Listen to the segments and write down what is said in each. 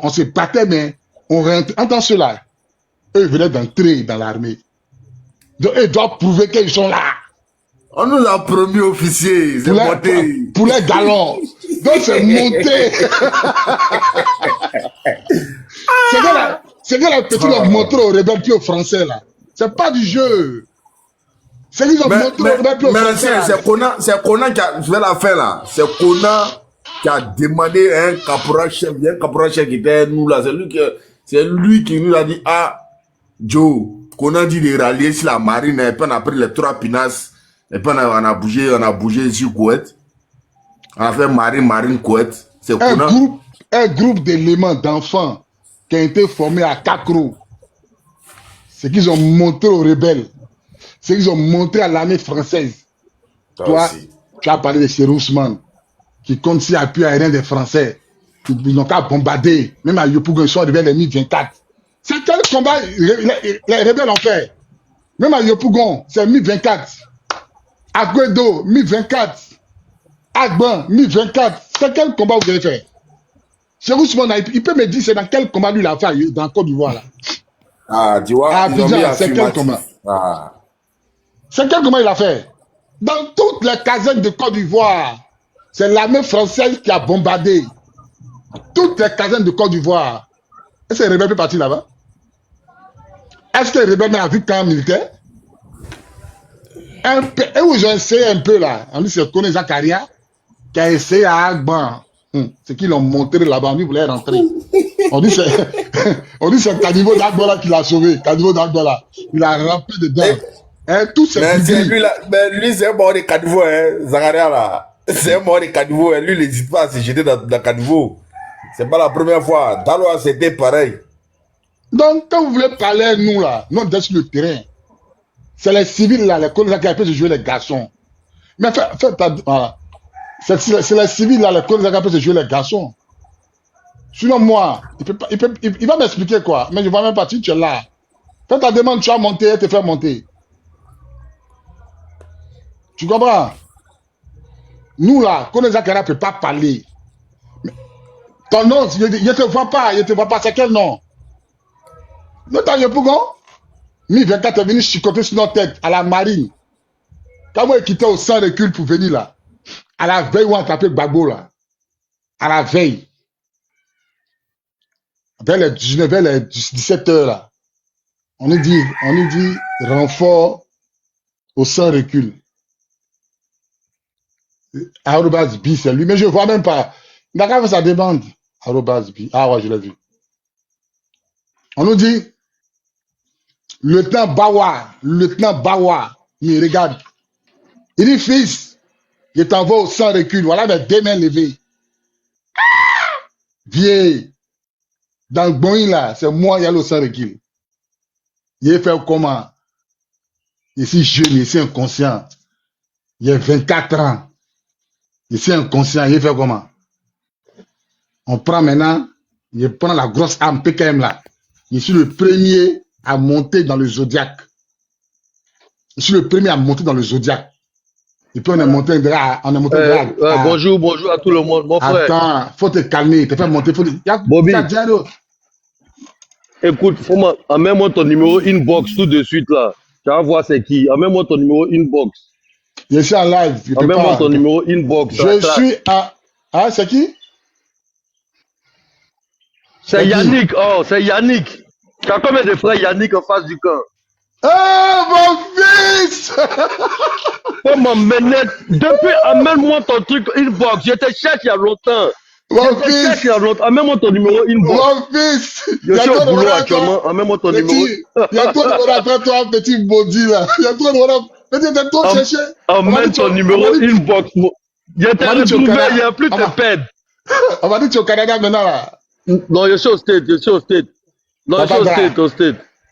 on se battait, mais on rentrait. Entends cela. Eux, ils venaient d'entrer dans l'armée. Donc, ils doivent prouver qu'ils sont là. On nous a promis officier, c'est monté. Pour les galons. Donc, c'est monté. C'est que la petite leur montré aux rebelles puis aux Français, là. C'est pas du jeu. C'est qu'ils ont montré aux rebelles puis aux Français. C'est Conan qui a fait l'affaire, là. C'est Conan qui a demandé un caporal chef. Il y a un caporal chef qui était nous, là. C'est lui qui nous a dit, ah, Joe, Conan dit de rallier sur la marine, et puis on a pris les 3 pinasses. Et puis on a bougé sur Kouet. On a fait marine Kouet. C'est un groupe d'éléments d'enfants qui a été formé à Kakro. C'est qu'ils ont montré aux rebelles. C'est qu'ils ont montré à l'armée française. Toi, tu as parlé de ces Ousmane qui compte sur l'appui aérien des Français. Ils n'ont qu'à bombarder. Même à Yopougon, ils sont arrivés les Mi-24. C'est quel combat les rebelles ont fait? Même à Yopougon, c'est Mi-24. Aguedo, Mi-24. Agban, Mi-24. C'est quel combat vous avez fait? Chez Ousmane, il peut me dire c'est dans quel combat lui il a fait dans Côte d'Ivoire là? Ah, tu vois, c'est quel combat? C'est quel combat il a fait? Dans toutes les casernes de Côte d'Ivoire, c'est l'armée française qui a bombardé. Toutes les casernes de Côte d'Ivoire. Est-ce que les rebelles peuvent partir là-bas? Est-ce que les rebelles ont vu camp militaire? Et où ils ont essayé un peu là? On dit c'est Koné Zakaria qui a essayé à Agban. C'est qu'ils l'ont montré là-bas, lui voulait rentrer. On dit c'est Kadivo d'Agbola qui l'a sauvé. Kadivo d'Agbola. Il a rampé dedans. Tout c'est lui, c'est un mort de Kadivo, hein, Zakaria là. C'est un mort de Kadivo. Lui, il n'hésite pas à se jeter dans Kadivo. C'est pas la première fois. Daloa, c'était pareil. Donc, quand vous voulez parler à nous là, non, sur le terrain, c'est les civils là, les colons qui peuvent se jouer les garçons. Mais voilà. C'est les civils là, les colons qui peuvent se jouer les garçons. Sinon, moi, il va m'expliquer quoi. Mais je ne vois même pas si tu es là. Quand ta demande, tu as monté, elle te fait monter. Tu comprends? Nous là, Koné Zakaria ne peut pas parler. Ton nom, je ne te vois pas, c'est quel nom? Nous t'as Yopougon? Mi-24 est venu chicoter sur notre tête à la marine. Quand moi, quitté au sans recul pour venir là, à la veille où on tapait Gbagbo là, à la veille, vers les 19, vers les 17 heures là, on nous dit renfort au sans recul. Arobase B, c'est lui, mais je ne vois même pas. D'accord, ça demande. Arobase B. Ah ouais, je l'ai vu. On nous dit, lieutenant Bawa, il regarde. Il dit, fils, je t'envoie au sans recul. Voilà mes 2 mains levées. Vieille. Dans le bon là, c'est moi qui ai au sans recul. Il est fait comment? Je suis jeune, je suis inconscient. Il a 24 ans. Je suis inconscient, il est fait comment? On prend maintenant, je prends la grosse arme PKM là. Je suis le premier à monter dans le Zodiac. Je suis le premier à monter dans le Zodiac. Et puis on est monté bonjour à tout le monde, mon frère. Attends, faut te calmer, te faire monter. Bobby, écoute, amène-moi ton numéro inbox tout de suite là. Tu vas voir c'est qui. Amène-moi ton numéro inbox. Je suis en live. Amène-moi ton numéro inbox. Je suis à... Ah, c'est qui? C'est Yannick. Oh, c'est Yannick. Tu as combien de frères Yannick en face du camp? Oh, mon fils! Oh, mon ménette. Depuis, amène-moi ton truc inbox. J'étais cherché il y a longtemps. Mon fils! Amène-moi ton numéro inbox. Mon fils! Je suis au boulot actuellement. Amène-moi ton numéro. Il y a trop de monde après toi, petit body là. Il y a trop de monde. Petit, t'es trop cherché. Amène ton numéro inbox. J'étais retrouvé, il n'y a plus de peine. On va dire que tu es au Canada maintenant là. Non, je suis au State. Non, je suis au State.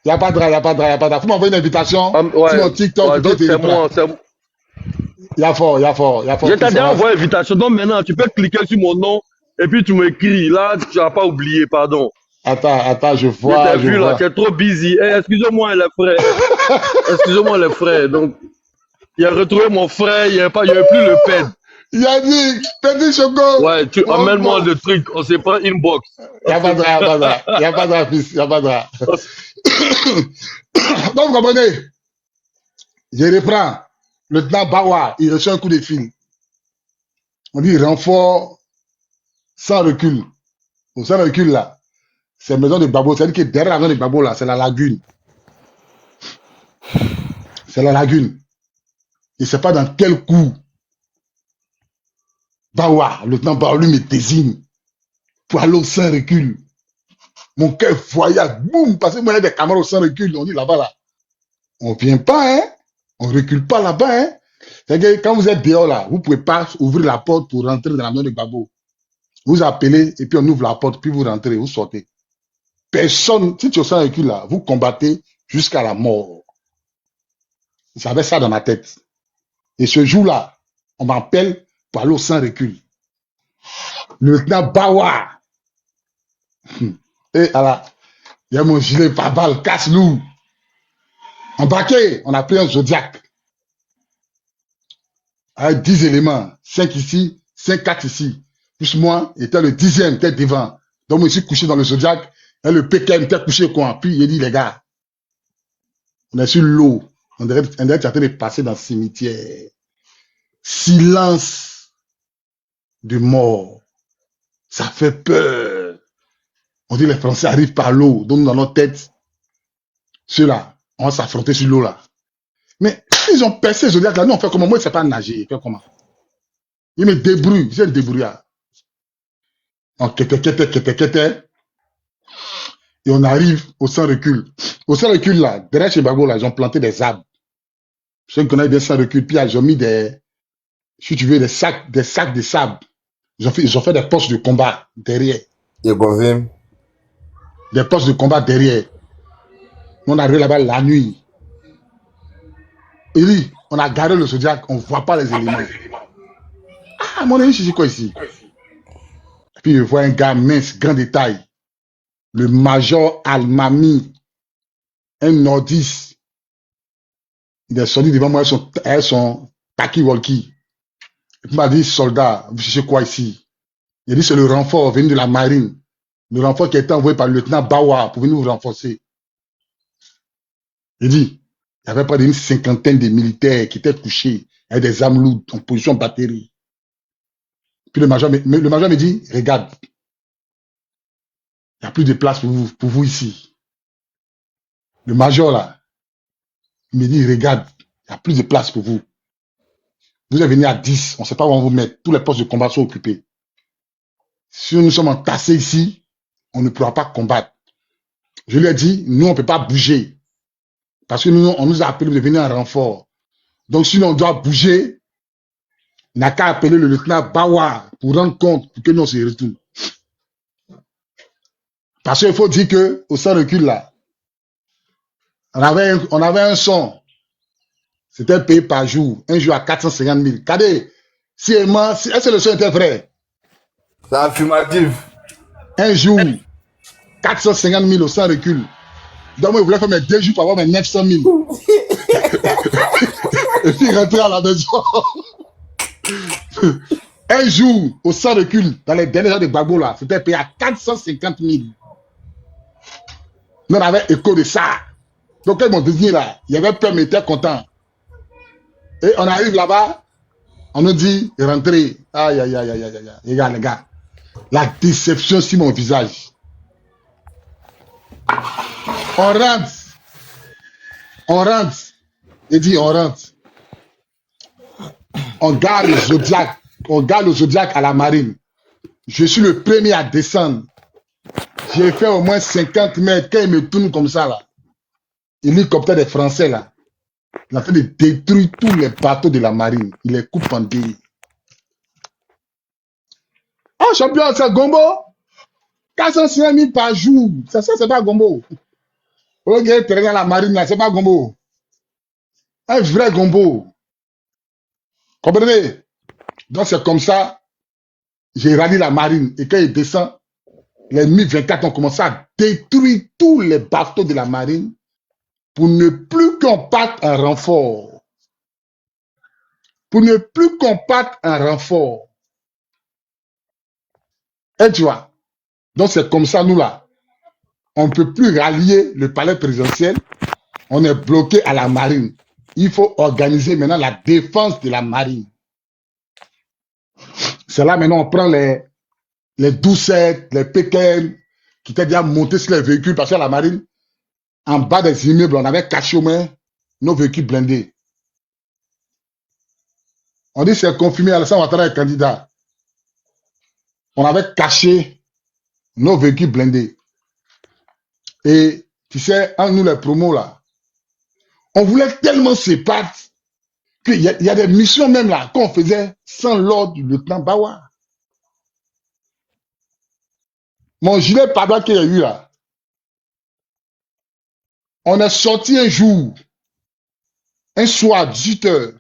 Il n'y a pas de drap. Faut m'envoyer une invitation sur mon TikTok. C'est moi. Il y a fort. Je t'ai déjà envoyé une invitation. Donc maintenant, tu peux cliquer sur mon nom et puis tu m'écris. Là, tu n'as pas oublié, pardon. Attends, je vois. Je t'ai vu là, tu es trop busy. Excusez-moi les frères. Donc, il a retrouvé mon frère, il n'y avait plus le pède. Il a dit, petit choco. Ouais, tu emmènes-moi le truc, on se prend une box. Il n'y a pas de drap, il n'y a pas de drap. Il n'y a pas de drap, fils, il n'y a pas de drap. Donc, vous comprenez, je reprends. Le lieutenant Bawa, il reçoit un coup de fil. On dit renfort sans recul. Au sans recul, là, c'est la maison de Babo. C'est-à-dire que derrière la maison de Babo, là, c'est la lagune. C'est la lagune. Il ne sait pas dans quel coup Bawa, le lieutenant Bawa, lui me désigne pour aller au sans recul. Mon cœur voyage, boum, parce que moi, il y a des camarades au sans recul. On dit là-bas, là, on ne vient pas, hein. On ne recule pas là-bas, hein. C'est-à-dire que quand vous êtes dehors, là, vous ne pouvez pas ouvrir la porte pour rentrer dans la maison de Babo. Vous appelez et puis on ouvre la porte, puis vous rentrez, vous sortez. Personne, si tu es au sans recul, là, vous combattez jusqu'à la mort. J'avais ça dans ma tête. Et ce jour-là, on m'appelle pour aller au sans recul. Le lieutenant Bawa. Et alors, il y a mon gilet par balle, casse-loup. Embarqué, on a pris un Zodiac. Avec 10 éléments. 5 ici, 5, 4 ici. Plus moi, était le 10e, était devant. Donc, moi, je suis couché dans le Zodiac. Et le PKM était couché quoi. Puis, il dit, les gars, on est sur l'eau. On dirait que tu es en train de passer dans le cimetière. Silence de mort. Ça fait peur. On dit les Français arrivent par l'eau. Donc, dans notre tête, ceux-là, on va s'affronter sur l'eau là. Mais ils ont percé le Zodiac là. Nous, on fait comment? Moi, je ne sais pas nager. Fait comment? Il me débrouille. C'est un débrouillard. On quête. Et on arrive au sans recul. Au sans recul là, derrière chez Bago là, ils ont planté des arbres. Ceux qui connaissent bien sans recul, puis ils ont mis des, si tu veux, des sacs de sable. Ils ont fait des postes de combat derrière. Je confirme. Des postes de combat derrière. On arrive là-bas la nuit. Et lui, on a garé le Zodiac, on ne voit pas les éléments. Ah, mon ami, c'est quoi ici? Et puis je vois un gars mince, grand détail. Le major Almami, un nordiste. Il est sorti devant moi avec son taki-walkie. Il m'a dit, soldat, vous cherchez quoi ici? Il a dit, c'est le renfort venu de la marine. Le renfort qui a été envoyé par le lieutenant Bawa pour venir vous renforcer. Il dit, il y avait près d'une 50aine de militaires qui étaient couchés avec des armes lourdes en position batterie. Puis le major me dit, regarde, il n'y a plus de place pour vous ici. Le major là, il me dit, regarde, il n'y a plus de place pour vous. Vous êtes venus à 10, on ne sait pas où on vous mettre. Tous les postes de combat sont occupés. Si nous sommes entassés ici, on ne pourra pas combattre. Je lui ai dit, nous, on ne peut pas bouger. Parce que nous, on nous a appelé de venir en renfort. Donc, si on doit bouger, on n'a qu'à appeler le lieutenant Bawa pour rendre compte pour que nous, on se retourne. Parce qu'il faut dire qu'au sans recul, là, on avait un son. C'était payé par jour. Un jour à 450 000. Regardez, est-ce que le son était vrai? C'est affirmatif. Un jour, 450 000 au sans recul. Donc, moi, je voulais faire mes 2 jours pour avoir mes 900 000. Et puis, rentrer à la maison. Un jour, au sans recul, dans les derniers jours de Gbagbo, là, c'était payé à 450 000. Nous, on avait écho de ça. Donc, quand ils m'ont désigné là, il y avait peur, mais ils étaient contents. Et on arrive là-bas, on nous dit, rentrez. Aïe, aïe, aïe, aïe, aïe, aïe. Les gars, la déception sur mon visage. On rentre. Il dit, on rentre. On garde le Zodiac à la marine. Je suis le premier à descendre. J'ai fait au moins 50 mètres. Quand il me tourne comme ça, là, l'hélicoptère des Français, là, il est en train de détruire tous les bateaux de la marine. Il les coupe en deux. Oh, champion, c'est Gombo. 450 000 par jour. Ça, c'est pas Gombo. Regarde, tu regardes la marine, là, c'est pas Gombo. Un vrai Gombo. Comprenez? Donc, c'est comme ça, j'ai rallié la marine. Et quand il descend, les Mi-24 ont commencé à détruire tous les bateaux de la marine pour ne plus qu'on parte en renfort. pour ne plus combattre un renfort. Et tu vois, donc c'est comme ça, nous là, on ne peut plus rallier le palais présidentiel, on est bloqué à la marine. Il faut organiser maintenant la défense de la marine. C'est là maintenant on prend les 12-7, les PKM, qui étaient déjà montés sur les véhicules, parce qu'à la marine, en bas des immeubles, on avait caché au moins nos véhicules blindés. On dit c'est confirmé, Alassane Ouattara est candidat. On avait caché nos véhicules blindés. Et tu sais, en nous les promos là, on voulait tellement se battre qu'il y a des missions même là qu'on faisait sans l'ordre du lieutenant Bawa. Mon gilet pardon qu'il y a eu là, on est sorti un jour, un soir, 18 h,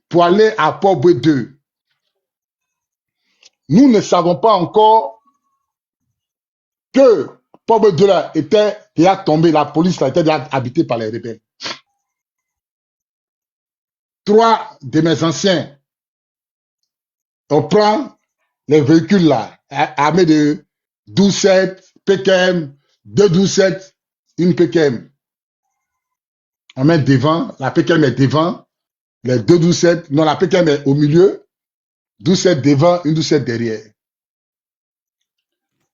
pour aller à Port-Boué 2. Nous ne savons pas encore que Port-Boué 2 là était déjà tombé, la police là était déjà habitée par les rebelles. 3 de mes anciens, on prend les véhicules là, armés de 12-7, PKM, 2 12-7, une PKM. On met devant, la PKM est devant, les 2 12-7, non, la PKM est au milieu, 12-7 devant, une 12-7 derrière.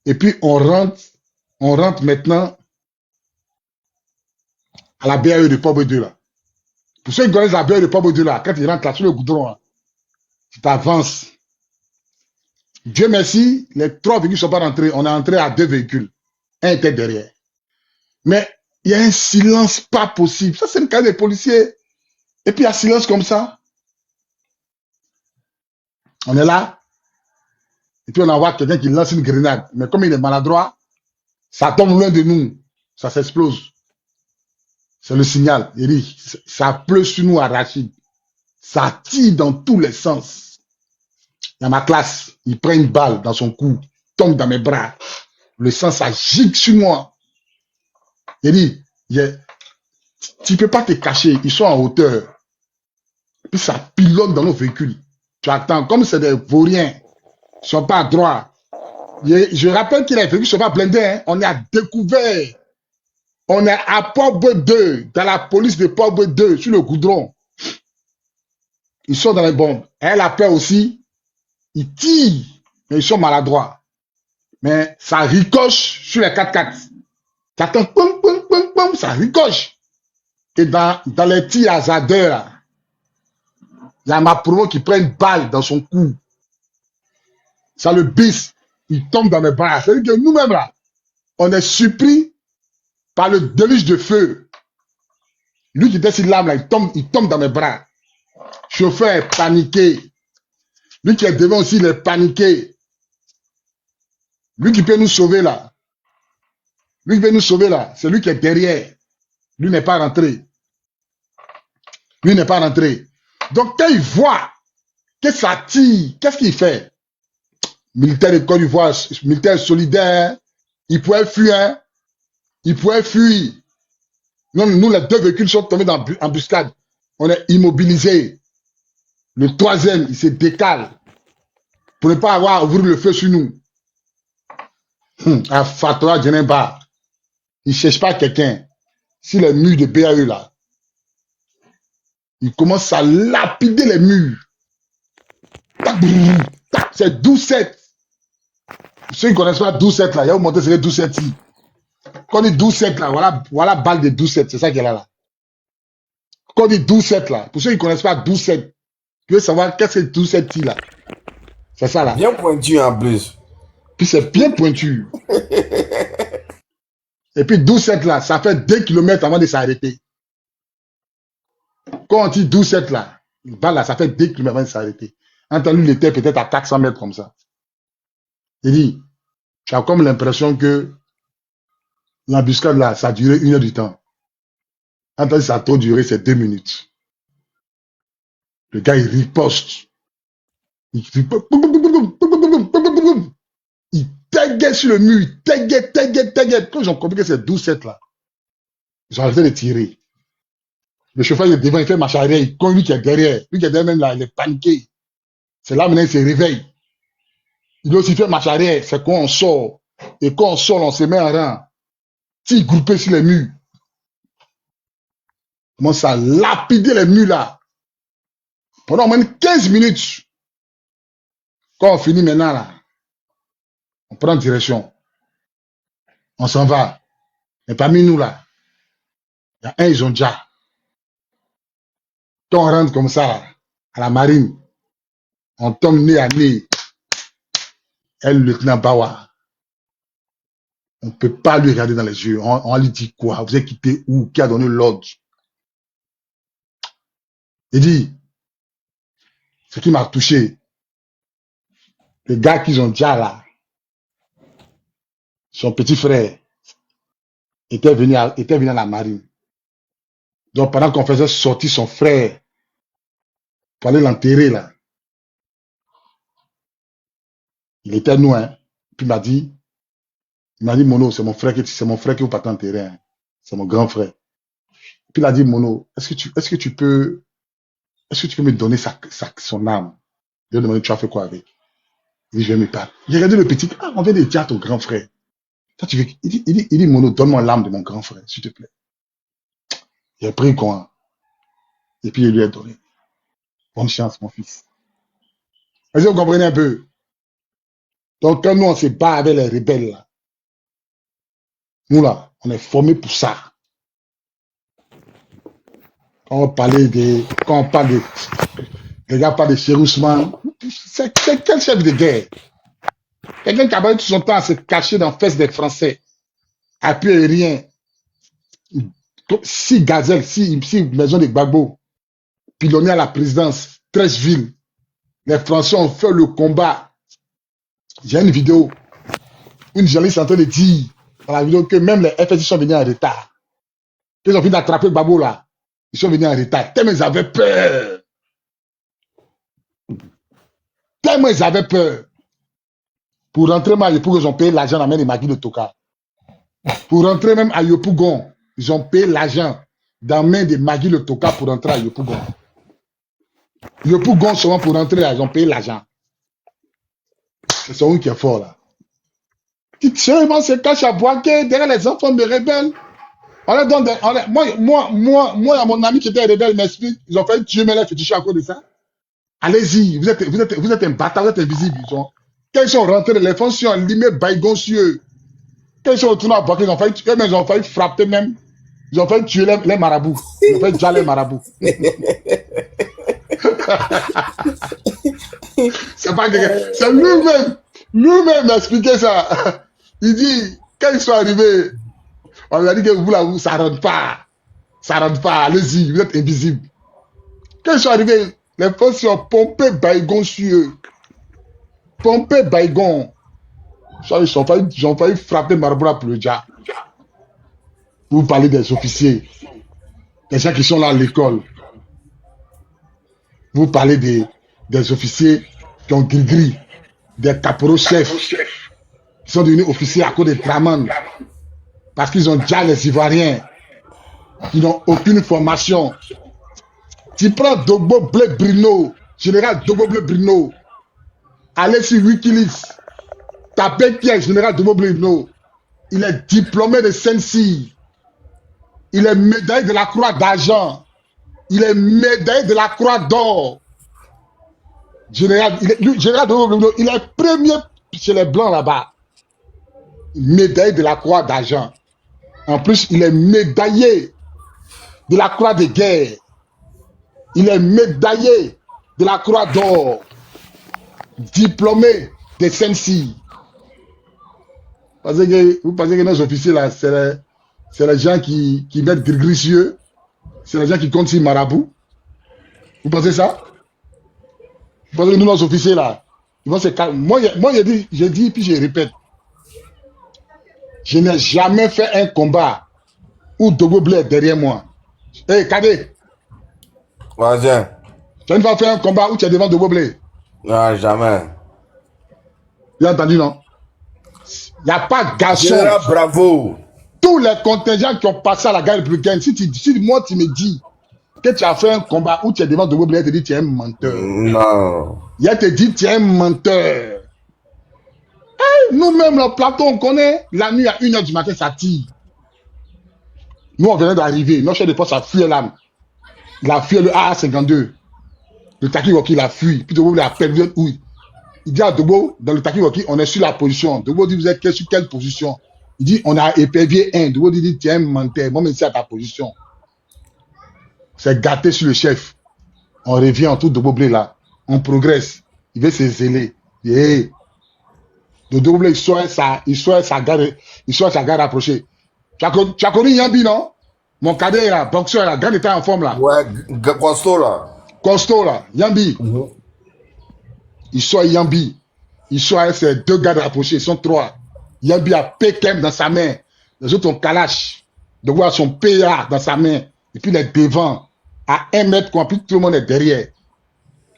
Et puis on rentre maintenant à la BAE de Port-Boué 2 là. Pour ceux qui connaissent la BAE de Port-Boué 2 là, quand ils rentrent là sur le goudron, là, tu t'avances. Dieu merci, les 3 véhicules ne sont pas rentrés. On est entré à 2 véhicules. Un était derrière. Mais il y a un silence pas possible. Ça, c'est le cas des policiers. Et puis il y a un silence comme ça. On est là. Et puis on envoie quelqu'un qui lance une grenade. Mais comme il est maladroit, ça tombe loin de nous. Ça s'explose. C'est le signal. Il dit, ça pleut sur nous à Rachid. Ça tire dans tous les sens. Dans ma classe, il prend une balle dans son cou, tombe dans mes bras. Le sang, ça gicle sur moi. Il dit, tu ne peux pas te cacher, ils sont en hauteur. Puis ça pilote dans nos véhicules. Tu attends, comme c'est des vauriens, ils ne sont pas à droite. Je rappelle que les véhicules ne sont pas blindés. Hein. On est à découvert. On est à Port-Boué 2, dans la police de Port-Boué 2, sur le goudron. Ils sont dans les bombes. Elle a peur aussi. Ils tirent, mais ils sont maladroits. Mais ça ricoche sur les 4x4. Ça attend, pum, pum, pum, pum, ça ricoche. Et dans les tirs à Zader, là, il y a ma promo qui prend une balle dans son cou. Ça le baisse. Il tombe dans mes bras. C'est-à-dire que nous-mêmes, là, on est surpris par le déluge de feu. Lui qui était sur l'âme, là, il tombe dans mes bras. Chauffeur est paniqué. Lui qui est devant aussi, il est paniqué. Lui qui peut nous sauver là. Lui qui peut nous sauver là. C'est lui qui est derrière. Lui n'est pas rentré. Lui n'est pas rentré. Donc quand il voit que ça tire, qu'est-ce qu'il fait? Militaire de Côte d'Ivoire, militaire solidaire, il pouvait fuir. Hein? Il pouvait fuir. Non, nous, les 2 véhicules sont tombés dans l'embuscade. On est immobilisés. Le 3e, il se décale pour ne pas avoir ouvert le feu sur nous. À Fatoa Djeneba, il ne cherche pas quelqu'un. Si les murs de BAE là, il commence à lapider les murs. C'est 12-7. Ceux qui ne connaissent pas 12-7 là, il y a vous montrer c'est 12-7. Quand on dit 12-7 là, voilà balle de 12-7, c'est ça qu'elle a là. Quand on dit 12-7 là, pour ceux qui ne connaissent pas 12-7, tu veux savoir qu'est-ce que 12-7 là? C'est ça là. Bien pointu en plus. Puis c'est bien pointu. Et puis 12-7 là, ça fait 2 km avant de s'arrêter. Quand on dit 12-7 là, une balle là, ça fait 2 km avant de s'arrêter. Entendu, il était peut-être à 400 mètres comme ça. Il dit, tu as comme l'impression que l'embuscade là, ça a duré 1 heure du temps. Entendu, ça a trop duré, c'est 2 minutes. Le gars, il riposte. Il taguait sur le mur, il taguait. Quand ils ont compris que c'est 12-7 là, ils ont arrêté de tirer. Le chauffeur est devant, il fait marche arrière, il conduit lui qui est derrière. Lui qui est derrière, même là, il est paniqué. C'est là maintenant, il se réveille. Il doit aussi faire marche arrière. C'est quand on sort. Et quand on sort, on se met en rang. S'il groupé sur les murs. On commence à lapider les murs là. Pendant au moins 15 minutes. Quand on finit maintenant là, on prend direction. On s'en va. Mais parmi nous là, il y a un Isonja. Quand on rentre comme ça là, à la marine, on tombe nez à nez. Elle, le lieutenant Bawa. On ne peut pas lui regarder dans les yeux. On lui dit quoi? Vous êtes quitté où? Qui a donné l'ordre? Il dit, ce qui m'a touché, les gars qui ont déjà là, son petit frère, était venu à la marine. Donc pendant qu'on faisait sortir son frère pour aller l'enterrer là, il était nous, hein. Puis il m'a dit, Mono, c'est mon frère qui vous partez enterrer, hein. C'est mon grand frère. Puis il a dit, Mono, est-ce que tu peux me donner son âme? Je lui ai demandé, tu as fait quoi avec? Il dit, je vais me parler. J'ai regardé le petit, on vient de dire à ton grand frère. Toi, tu veux, il dit, Mono, donne-moi l'âme de mon grand frère, s'il te plaît. Il a pris quoi? Et puis il lui a donné. Bonne chance, mon fils. Est-ce que vous comprenez un peu? Donc, quand nous, on se bat avec les rebelles, là, nous, là, on est formés pour ça. Quand on parle les gars parlent de Cherousman, c'est quel chef de guerre? Quelqu'un qui a passé tout son temps à se cacher dans les fesses des Français, appuyé rien. 6 gazelles, 6 maisons de Gbagbo, pilonné à la présidence, 13 villes. Les Français ont fait le combat. J'ai une vidéo. Une journaliste est en train de dire dans la vidéo que même les FSI sont venus en retard. Ils ont fini d'attraper Gbagbo là. Ils sont venus en retard. Tellement ils avaient peur. Tellement ils avaient peur. Pour rentrer même à Yopougon, ils ont payé l'argent dans la main de Magui de Toka. Pour rentrer même à Yopougon, ils ont payé l'argent dans la main de Magui de Toka pour rentrer à Yopougon. Yopougon seulement pour rentrer là, ils ont payé l'argent. C'est celui qui est fort là. Qui seulement se cache à Boaké derrière les enfants de rebelles. Moi, mon ami qui était rebelle m'explique, ils ont fait tuer mes fétichés à cause de ça. Allez-y, vous êtes un bâtard, vous êtes invisible. Quand ils sont rentrés, les Français ont limé Baïgon sur eux. Quand ils sont retournés à Boaké, ils ont failli frapper même. Ils ont failli tuer les marabouts. Ils ont failli tuer les marabouts. C'est pas quelqu'un. C'est lui-même m'a expliqué ça. Il dit, quand ils sont arrivés, on lui a dit que vous là, ça rentre pas. Ça rentre pas. Allez-y, vous êtes invisible. Quand ils sont arrivés, les Français ont pompé Baïgon sur eux. Pompé Baïgon. Ils ont failli frapper Maraboula pour le diable. Vous parlez des officiers, des gens qui sont là à l'école. Vous parlez des officiers qui ont gris-gris, des caporaux-chefs, qui sont devenus officiers à cause des Draman. Parce qu'ils ont déjà les Ivoiriens, qui n'ont aucune formation. Tu prends Dogbo Blé Brino, général Dogbo Blé Brino, allez sur Wikileaks, tapez qui est général Dogbo Blé Brino. Il est diplômé de Sensi. Il est médaillé de la Croix d'argent. Il est médaillé de la Croix d'or. Général Dogbo Blé Brino, il est premier chez les Blancs là-bas. Médaillé de la Croix d'argent. En plus, il est médaillé de la Croix de guerre. Il est médaillé de la Croix d'or. Diplômé de Sensi. Vous pensez que nos officiers là, c'est les gens qui mettent gris sur eux? C'est les gens qui comptent sur Marabout? Vous pensez ça? Vous pensez que nous, nos officiers là, ils vont se calmer? Moi j'ai dit, puis je répète. Je n'ai jamais fait un combat où Dogbo Blé est derrière moi. Hé, Kadé. Vas-y. Tu ne vas faire un combat où tu es devant Dogbo Blé? Non, jamais. Tu as entendu, non? Il n'y a pas de garçon. Bravo. Tous les contingents qui ont passé à la guerre républicaine, si moi tu me dis que tu as fait un combat où tu es devant Dogo Blé, il te dit tu es un menteur. Non. Il te dit tu es un menteur. Nous-mêmes, le plateau, on connaît. La nuit à 1h du matin, ça tire. Nous, on venait d'arriver. Notre chef de poste a fui l'âme. Il a fui le AA52. Le Taki-Woki, il a fui. Puis Dogo Blé a perdu où. Il dit à Dogo, dans le Taki-Woki, on est sur la position. Dogo dit, vous êtes sur quelle position? Il dit, on a épervier 1. Dogo dit, tiens, menteur. Moi, mais c'est à ta position. C'est gâté sur le chef. On revient en tout Dogo Blé là. On progresse. Il veut se zéler. Yeah. Dogo Blé, il soit sa garde approchée. Tu as connu Yambi, non? Mon cadet là, boxeur là, garde était en forme là. Ouais, costaud là. Costaud là, Yambi. Il soit Yambi. Il soit avec ses 2 gardes rapprochés, ils sont 3. Yambi a Pekem dans sa main. Les autres ont Kalash. De voir son PA dans sa main. Et puis les devant. À 1 mètre, puis tout le monde est derrière.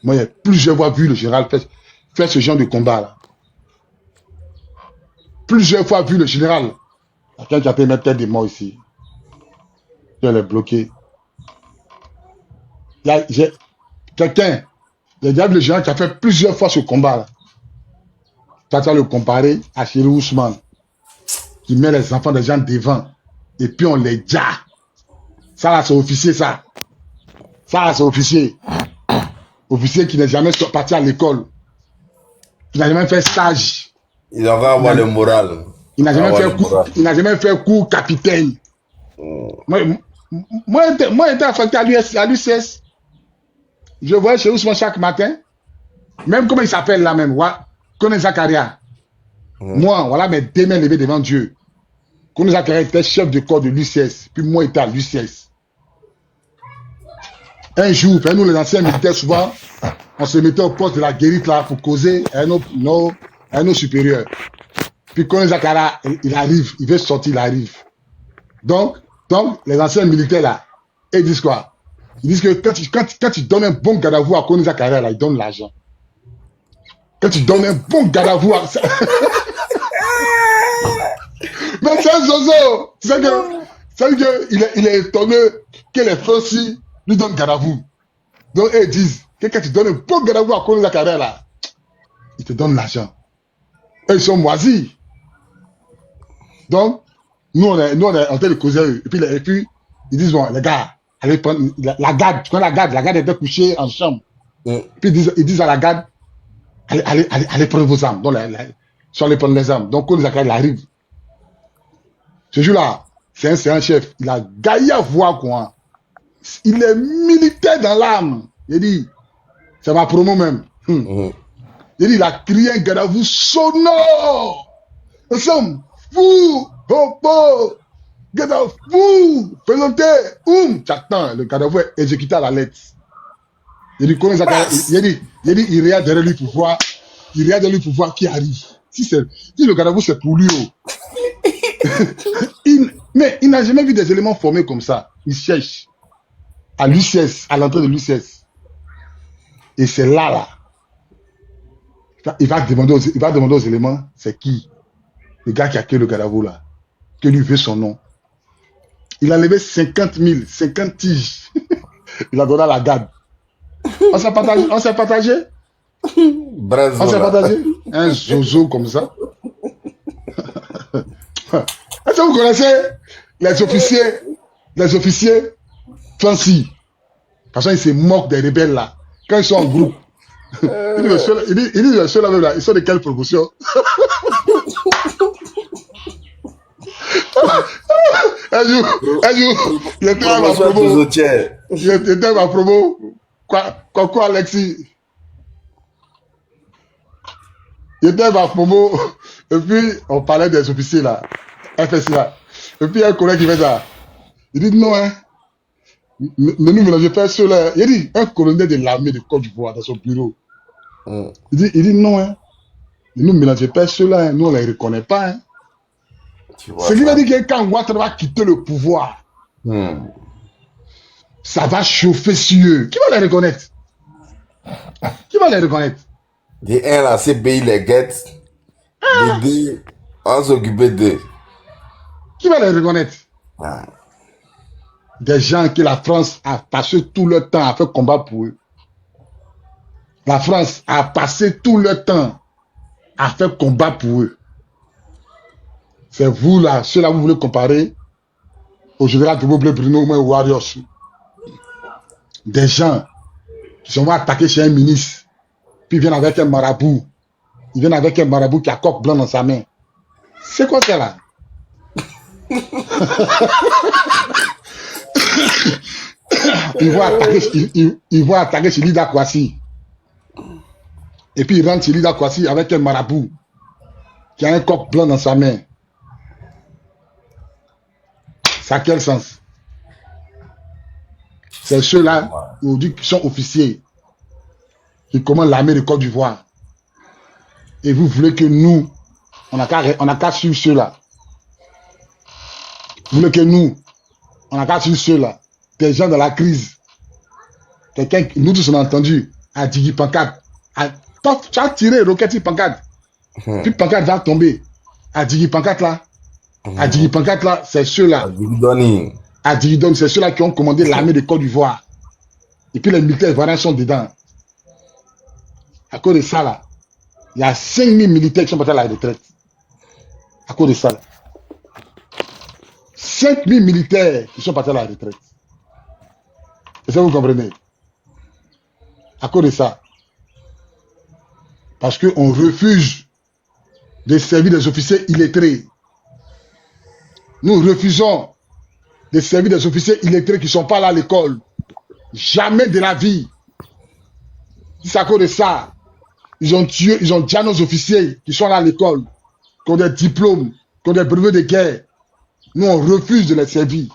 Moi, il y a plusieurs fois vu le général faire ce genre de combat là. Plusieurs fois vu le général. Quelqu'un qui a pu mettre tête de mort ici. Elle est bloquée. Quelqu'un, j'ai déjà vu le général qui a fait plusieurs fois ce combat là. Tu vas le comparer à Chéri Ousmane, qui met les enfants des gens devant, et puis on les dit. Ça là, c'est officier, ça. Ça là, c'est officier. Officier qui n'est jamais parti à l'école. Qui n'a jamais fait stage. Il va avoir le moral. Il n'a jamais fait cours capitaine. Moi, j'étais affecté à l'UCS. Je voyais chez Ousmane chaque matin. Même comment il s'appelle là même. Kone Zakaria. Moi, voilà mes 2 mains levées devant Dieu. Kone Zakaria était chef de corps de l'UCS. Puis moi, j'étais à l'UCS. Un jour, nous les anciens militaires, souvent, on se mettait au poste de la guérite là pour causer à nos supérieurs. Puis Kone Zakaria, il arrive, il veut sortir, il arrive. Donc, les anciens militaires là, ils disent quoi? Ils disent que quand tu donnes un bon garde à vous à Kone Zakaria là, ils donnent l'argent. Quand tu donnes un bon garde à vous à... Mais c'est un zozo. Tu sais qu'il est étonné que les Français lui donnent garde à vous. Donc, ils disent que quand tu donnes un bon garde à vous à Kone Zakaria là, ils te donnent l'argent. Et ils sont moisis. Donc, nous, on est en train de causer eux. Et puis, ils disent, bon, les gars, allez prendre la garde. Tu connais la garde était couchée en chambre. Puis ils disent à la garde, allez prendre vos armes. Donc, sur les prendre les armes. Donc, quand ils arrivent, ce jour-là, c'est un chef. Il a gaillé à voir quoi. Il est militaire dans l'âme. Il dit, c'est ma promo même. Il dit, il a crié un garde à vous sonore. Nous sommes fous, hopo, garde à vous, présentez, j'attends, le garde à vous est exécuté à la lettre. Il dit, comment ça, il regarde derrière lui pour voir, qui arrive. Si le garde à vous c'est pour lui, mais il n'a jamais vu des éléments formés comme ça. Il cherche à l'UCS, à l'entrée de l'UCS. Et c'est là. Il va demander aux éléments, c'est qui? Le gars qui a créé le Gadavou là, que lui veut son nom. Il a levé 50 000, 50 tiges. Il a donné à la garde. On s'est partagé. On s'est partagé. Un zozo comme ça. Est-ce que vous connaissez les officiers fancy? Parce qu'ils se moquent des rebelles là. Quand ils sont en groupe. Il dit le seul là, ils sont de quelle promotion? Un jour, il était à ma promo. Il était à ma promo. Quoi, Alexis? Il était à ma promo. Et puis, on parlait des officiers là. FSI là. Et puis, un collègue qui fait ça. Il dit non, hein. Ne nous mélangez pas cela. Il dit, un colonel de l'armée de Côte d'Ivoire dans son bureau. Il dit non, hein. Ne nous mélangez pas cela, hein. Nous, on ne les reconnaît pas, hein. Ce qui veut dire que quand Ouattara va quitter le pouvoir, ça va chauffer sur eux. Qui va les reconnaître? De un, là, c'est pays les guettes. De deux, on s'occupe d'eux. Qui va les reconnaître? des gens que la France a passé tout le temps à faire combat pour eux. La France a passé tout le temps à faire combat pour eux. C'est vous là, ceux-là, vous voulez comparer au général de Bruno ou Warriors. Des gens qui sont attaqués chez un ministre, puis ils viennent avec un marabout. Ils viennent avec un marabout qui a coq blanc dans sa main. C'est quoi ça là? Ils vont attaquer chez Lida Kwasi. Et puis ils rentrent chez Lida Kwasi avec un marabout qui a un coq blanc dans sa main. Ça a quel sens? C'est ceux-là aujourd'hui qui sont officiers, qui commandent l'armée de Côte d'Ivoire. Et vous voulez que nous, on n'a qu'à suivre ceux-là. Vous voulez que nous, on n'a qu'à suivre ceux-là. Des gens dans la crise. Quelqu'un, nous tous on a entendu, à Digi Pancade. Tu as tiré roquette Pancade. Puis Pancade va tomber. À Digi Pancade là. À Digi Pancade là, c'est ceux-là. À Digi, c'est ceux-là qui ont commandé l'armée de Côte d'Ivoire. Et puis les militaires ivoiriens sont dedans. À cause de ça là, il y a 5000 militaires qui sont partis à la retraite. À cause de ça là. 5000 militaires qui sont partis à la retraite. Est-ce que vous comprenez? À cause de ça. Parce qu'on refuse de servir des officiers illettrés. Nous refusons de servir des officiers illettrés qui ne sont pas là à l'école. Jamais de la vie. C'est à cause de ça. Ils ont déjà nos officiers qui sont là à l'école, qui ont des diplômes, qui ont des brevets de guerre. Nous, on refuse de les servir.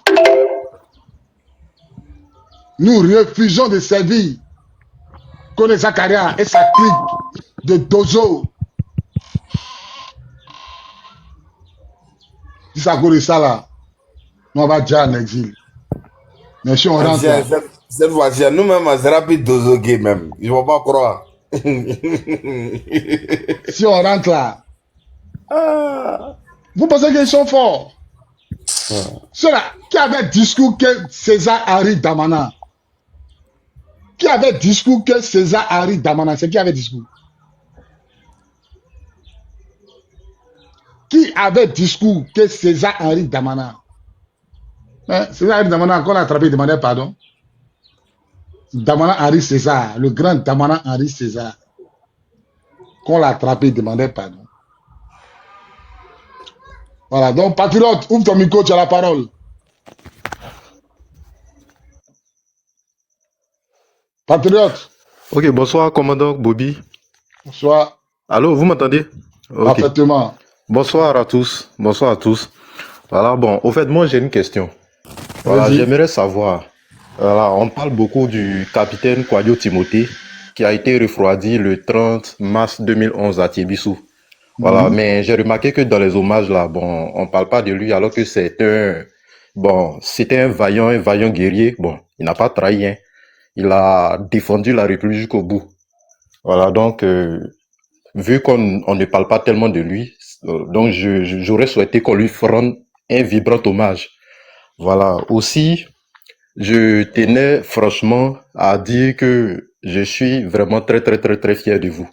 Nous refusons de servir Kone Zakaria et sa clique de Dozo. Si ça cause de ça là, nous on va déjà en exil. Mais si on rentre là, cette fois-ci, nous-mêmes, c'est rapide Dozo gay même. Ils ne vont pas croire. Si on rentre là, vous pensez qu'ils sont forts? Ceux-là qui avaient discours que César Henri Damana. Qui avait discours que César Henri Damana? C'est qui avait discours? Qui avait discours que César Henri Damana? César Henri Damana, qu'on l'a attrapé, il demandait pardon. Damana Henri César, le grand Damana Henri César, qu'on l'a attrapé, il demandait pardon. Voilà, donc patriote, ouvre ton micro, tu as la parole. Patriote. Ok, bonsoir, commandant Bobby. Bonsoir. Allô, vous m'entendez? Okay. Parfaitement. Bonsoir à tous. Bonsoir à tous. Voilà, bon, au fait, moi j'ai une question. Voilà, j'aimerais savoir. Voilà, on parle beaucoup du capitaine Kouadio Timothée qui a été refroidi le 30 mars 2011 à Tiebissou. Voilà, mais j'ai remarqué que dans les hommages là, bon, on parle pas de lui alors que c'était un vaillant guerrier. Bon, il n'a pas trahi, hein. Il a défendu la République jusqu'au bout. Voilà, donc, vu qu'on ne parle pas tellement de lui, donc j'aurais souhaité qu'on lui rende un vibrant hommage. Voilà, aussi, je tenais franchement à dire que je suis vraiment très fier de vous.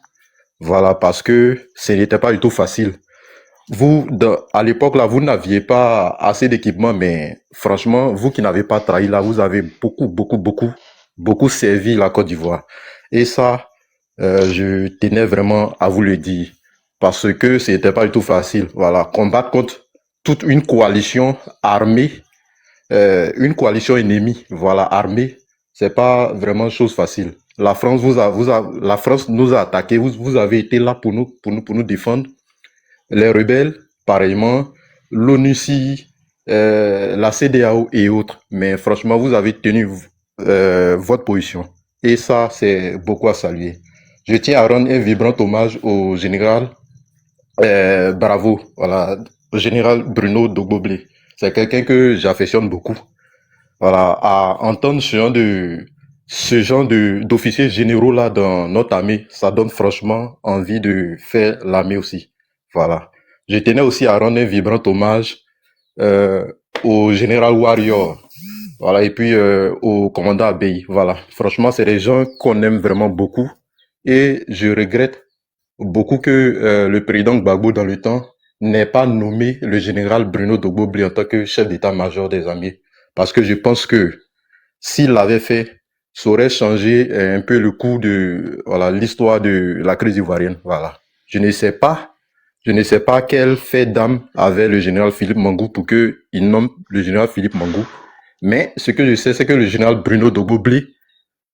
Voilà, parce que ce n'était pas du tout facile. Vous, à l'époque là, vous n'aviez pas assez d'équipement, mais franchement, vous qui n'avez pas trahi là, vous avez beaucoup servi la Côte d'Ivoire. Et ça, je tenais vraiment à vous le dire, parce que c'était pas du tout facile. Voilà, combattre contre toute une coalition armée, une coalition ennemie, voilà, armée, c'est pas vraiment chose facile. La France la France nous a attaqué. Vous avez été là pour nous défendre. Les rebelles, pareillement, l'ONUCI, la CEDEAO et autres. Mais franchement, vous avez tenu votre position. Et ça, c'est beaucoup à saluer. Je tiens à rendre un vibrant hommage au général Bravo, voilà, au général Bruno Dogboblé. C'est quelqu'un que j'affectionne beaucoup. Voilà, à entendre ce genre d'officiers généraux là dans notre armée, ça donne franchement envie de faire l'armée aussi. Voilà. Je tenais aussi à rendre un vibrant hommage au général Warrior. Voilà, et puis au commandant Abey. Voilà, franchement, c'est des gens qu'on aime vraiment beaucoup. Et je regrette beaucoup que le président Gbagbo, dans le temps, n'ait pas nommé le général Bruno Dogboblé en tant que chef d'état-major des armées. Parce que je pense que s'il l'avait fait, ça aurait changé un peu le cours de voilà l'histoire de la crise ivoirienne. Voilà. Je ne sais pas quel fait d'âme avait le général Philippe Mangou pour que il nomme le général Philippe Mangou. Mais ce que je sais, c'est que le général Bruno Dogboblé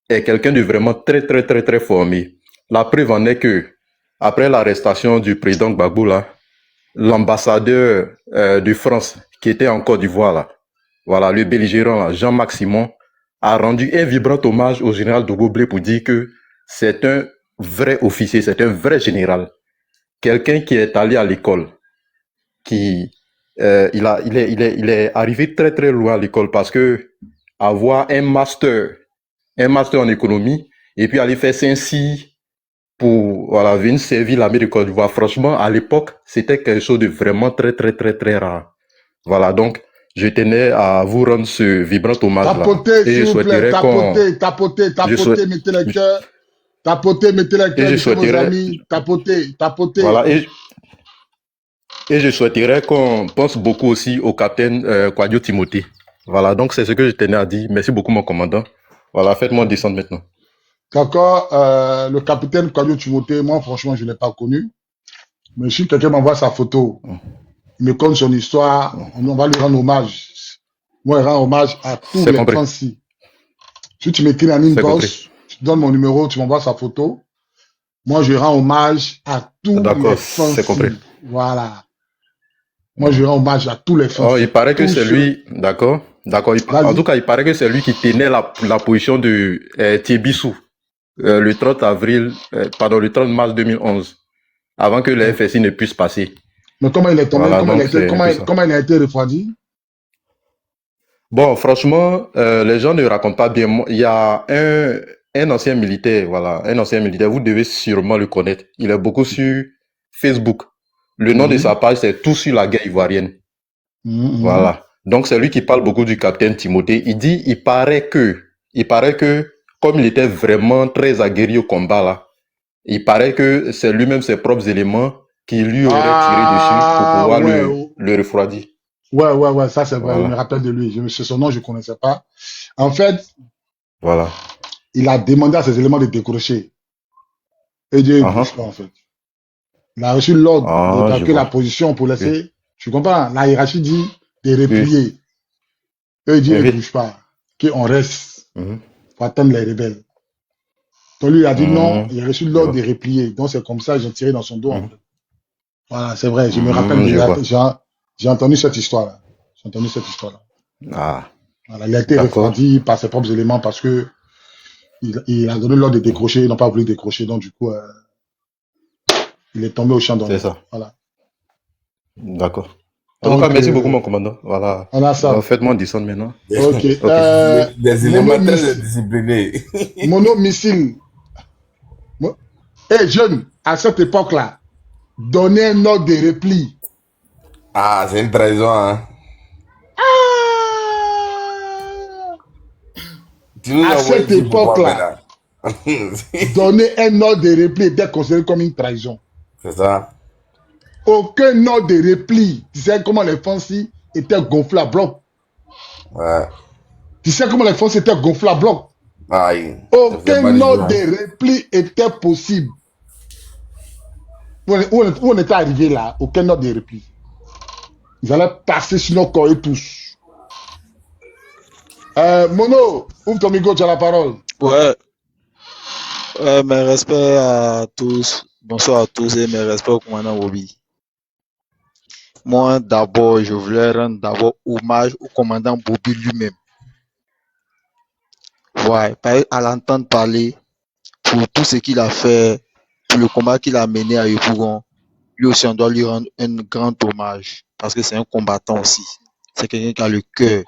est quelqu'un de vraiment très, très, très, très formé. La preuve en est que, après l'arrestation du président Gbagbo, là, l'ambassadeur de France, qui était en Côte d'Ivoire, là, voilà, le belligérant, là, Jean-Marc Simon, a rendu un vibrant hommage au général Dogboblé pour dire que c'est un vrai officier, c'est un vrai général. Quelqu'un qui est allé à l'école, qui il est arrivé très très loin à l'école parce que avoir un master en économie et puis aller faire Saint-Cyr pour voilà, venir servir l'armée de Côte d'Ivoire. Franchement, à l'époque, c'était quelque chose de vraiment très très très très rare. Voilà, donc je tenais à vous rendre ce vibrant hommage là. Tapotez, s'il vous plaît, tapotez, mettez les cœurs. Tapotez, mettez les cœurs, mettez vos amis. Tapotez. Voilà, et je souhaiterais qu'on pense beaucoup aussi au capitaine Kouadio Timothée. Voilà, donc c'est ce que je tenais à dire. Merci beaucoup, mon commandant. Voilà, faites-moi descendre maintenant. D'accord, le capitaine Kouadio Timothée, moi, franchement, je ne l'ai pas connu. Mais si quelqu'un m'envoie sa photo, il me conte son histoire, on va lui rendre hommage. Moi, je rends hommage à tous les Français. Si tu m'écris en inbox, tu donnes mon numéro, tu m'envoies sa photo. Moi, je rends hommage à tous les Français. C'est compris. Voilà. Moi, je rends hommage à tous les Français. Oh, il paraît que c'est lui, d'accord. En tout cas, il paraît que c'est lui qui tenait la position de Thiébissou le 30 le 30 mars 2011, avant que le FSI ne puisse passer. Mais comment il est tombé, comment il a été refroidi? Bon, franchement, les gens ne racontent pas bien. Il y a un ancien militaire, voilà, vous devez sûrement le connaître. Il est beaucoup sur Facebook. Le nom de sa page, c'est Tout sur la guerre ivoirienne. Voilà. Donc, c'est lui qui parle beaucoup du capitaine Timothée. Il dit, il paraît que, comme il était vraiment très aguerri au combat, là, il paraît que c'est lui-même ses propres éléments qui lui auraient tiré dessus pour pouvoir le refroidir. Ouais, ça c'est vrai, je me rappelle de lui. Son nom, je ne connaissais pas. En fait, voilà. Il a demandé à ses éléments de décrocher. Et Dieu ne bouge pas, en fait. Il a reçu l'ordre de calquer la position pour laisser. Tu comprends? La hiérarchie dit de replier. Et Dieu ne bouge pas. Qu'on reste. Pour attendre les rebelles. Donc lui, il a dit non, il a reçu l'ordre de replier. Donc c'est comme ça, ils ont tiré dans son dos, en fait. Voilà, c'est vrai, je me rappelle j'ai entendu cette histoire-là. Voilà, il a été refroidi par ses propres éléments parce que il a donné l'ordre de décrocher, ils n'ont pas voulu décrocher, donc du coup, il est tombé au champ d'honneur. C'est ça. Voilà. D'accord. En tout cas, merci beaucoup, mon commandant. Voilà. Faites-moi descendre maintenant. Ok. Des éléments très disciplinés. Monomissile. Jeune, à cette époque-là, donner un ordre de repli. Ah, c'est une trahison, hein. À cette époque-là, donner un ordre de repli était considéré comme une trahison. C'est ça. Aucun ordre de repli. Tu sais comment les Français étaient gonflés à bloc. Ouais. Tu sais comment les Français étaient gonflés à bloc. Aïe. Aucun ordre de repli était possible. Où on était arrivé là, aucun ordre de repli. Ils allaient passer sur nos corps et tous. Mono, ouvre ton micro, tu as la parole. Ouais. Mes respects à tous. Bonsoir à tous et mes respects au commandant Wobi. Moi, d'abord, je voulais rendre hommage au commandant Bobi lui-même. Ouais, à l'entendre parler, pour tout ce qu'il a fait, pour le combat qu'il a mené à Yopougon, lui aussi, on doit lui rendre un grand hommage, parce que c'est un combattant aussi. C'est quelqu'un qui a le cœur.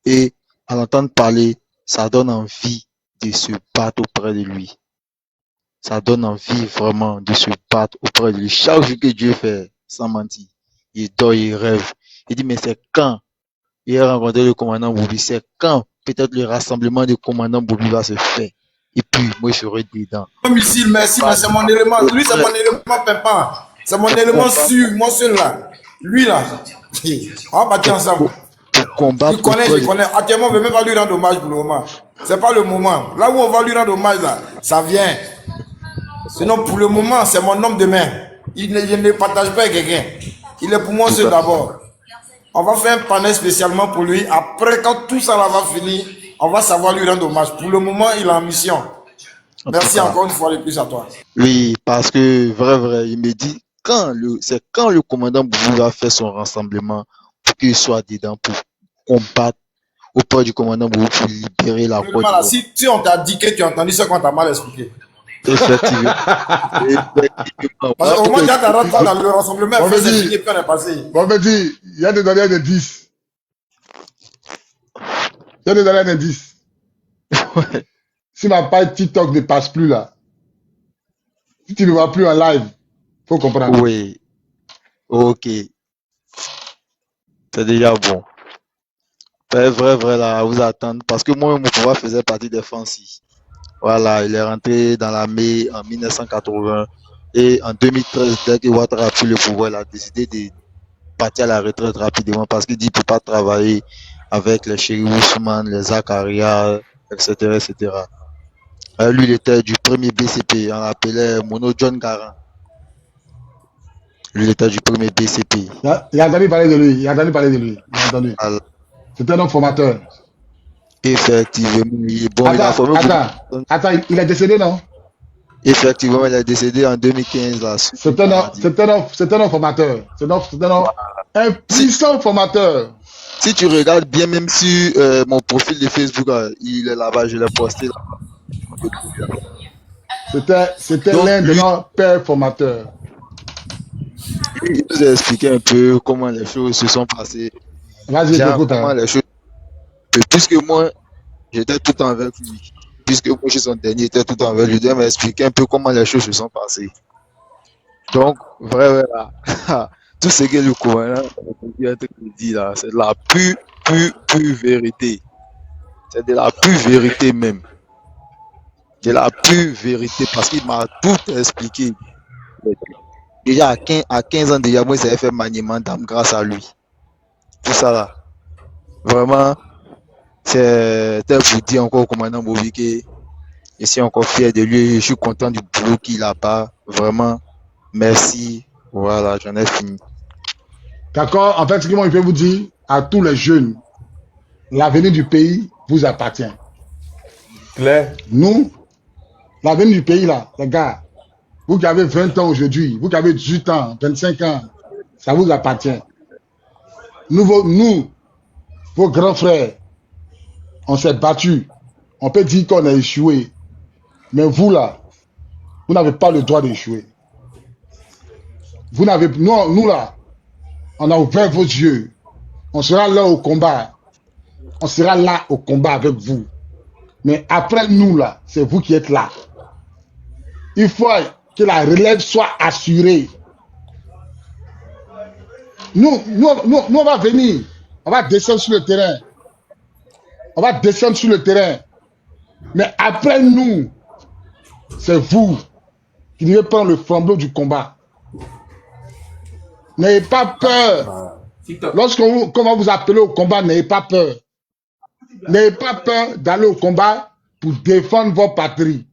Et à l'entendre parler, ça donne envie de se battre auprès de lui. Ça donne envie vraiment de se battre auprès de lui. Chaque jour que Dieu fait, sans mentir, il dort, il rêve. Il dit, mais c'est quand il a rencontré le commandant Bobi, c'est quand peut-être le rassemblement des commandants Bobi va se faire. Et puis, moi, je serai dedans. Missile, merci, mais c'est mon élément. Lui, c'est mon élément pimpant. C'est mon élément sûr, moi seul là. Lui là, on va partir ensemble. Pour combattre. Je connais. Actuellement, on ne veut même pas lui rendre hommage pour le moment. C'est pas le moment. Là où on va lui rendre hommage, là, ça vient. Sinon, pour le moment, c'est mon homme de main. Il ne partage pas avec quelqu'un. Il est pour moi seul d'abord. On va faire un panel spécialement pour lui. Après, quand tout ça là va finir, on va savoir lui rendre hommage. Pour le moment, il est en mission. Merci encore une fois de plus à toi. Oui, parce que vrai, il me dit c'est quand le commandant Boubou va faire son rassemblement pour qu'il soit dedans pour combattre auprès du commandant Boubou pour libérer la Côte d'Ivoire. Si on t'a dit que tu as entendu ça qu'on t'a mal expliqué. Effectivement. Parce qu'au moins, quand tu rentres dans le rassemblement, on est passé. Bon, me dit, il y a des données d'indices. Il y a des données d'indices. Si ma page TikTok ne passe plus là, si tu ne vois plus en live, faut comprendre. Oui. Ok. C'est déjà bon. Vrai, là, vous attendre. Parce que moi, mon pouvoir faisait partie des Fancy. Voilà, il est rentré dans l'armée en 1980. Et en 2013, dès que Ouattara a pris le pouvoir, il a décidé de partir à la retraite rapidement parce qu'il dit qu'il ne peut pas travailler avec les Chéri Ousmane, les Zakaria, etc., etc. Lui, il était du premier BCP, on l'appelait Mono John Garant. Lui, il était du premier BCP. Il a entendu parler de lui. Il a entendu. C'est un homme formateur. Effectivement. Bon, attends, il est décédé, non? Effectivement, il est décédé en 2015. Là, c'est un homme formateur. C'est un puissant formateur. Si tu regardes bien, même sur mon profil de Facebook, il est là-bas, je l'ai posté là. C'était l'un de nos pères formateurs. Il nous a expliqué un peu comment les choses se sont passées. Vas-y, j'écoute. Puisque moi, j'étais tout le temps avec lui. Puisque moi, je suis son dernier, j'étais tout le temps avec lui. Il m'a expliqué un peu comment les choses se sont passées. Donc, vrai, tout ce que le commandant dit là, c'est de la pure vérité. C'est de la pure vérité même. C'est la pure vérité parce qu'il m'a tout expliqué. Déjà à 15 ans déjà, moi, j'avais fait maniement d'âme grâce à lui. Tout ça là. Vraiment, c'était pour dire encore au commandant Bobi que je suis encore fier de lui. Je suis content du boulot qu'il a pas. Vraiment, merci. Voilà, j'en ai fini. D'accord. En fait, ce que moi, je peux vous dire à tous les jeunes, l'avenir du pays vous appartient. Claire. Nous, l'avenir du pays là, les gars, vous qui avez 20 ans aujourd'hui, vous qui avez 18 ans, 25 ans, ça vous appartient. Nous, vos grands frères, on s'est battus. On peut dire qu'on a échoué. Mais vous là, vous n'avez pas le droit d'échouer. Vous n'avez, nous là, on a ouvert vos yeux. On sera là au combat. On sera là au combat avec vous. Mais après nous là, c'est vous qui êtes là. Il faut que la relève soit assurée. Nous, on va venir. On va descendre sur le terrain. On va descendre sur le terrain. Mais après nous, c'est vous qui devez prendre le flambeau du combat. N'ayez pas peur. Lorsqu'on va vous appeler au combat, n'ayez pas peur. N'ayez pas peur d'aller au combat pour défendre votre patrie.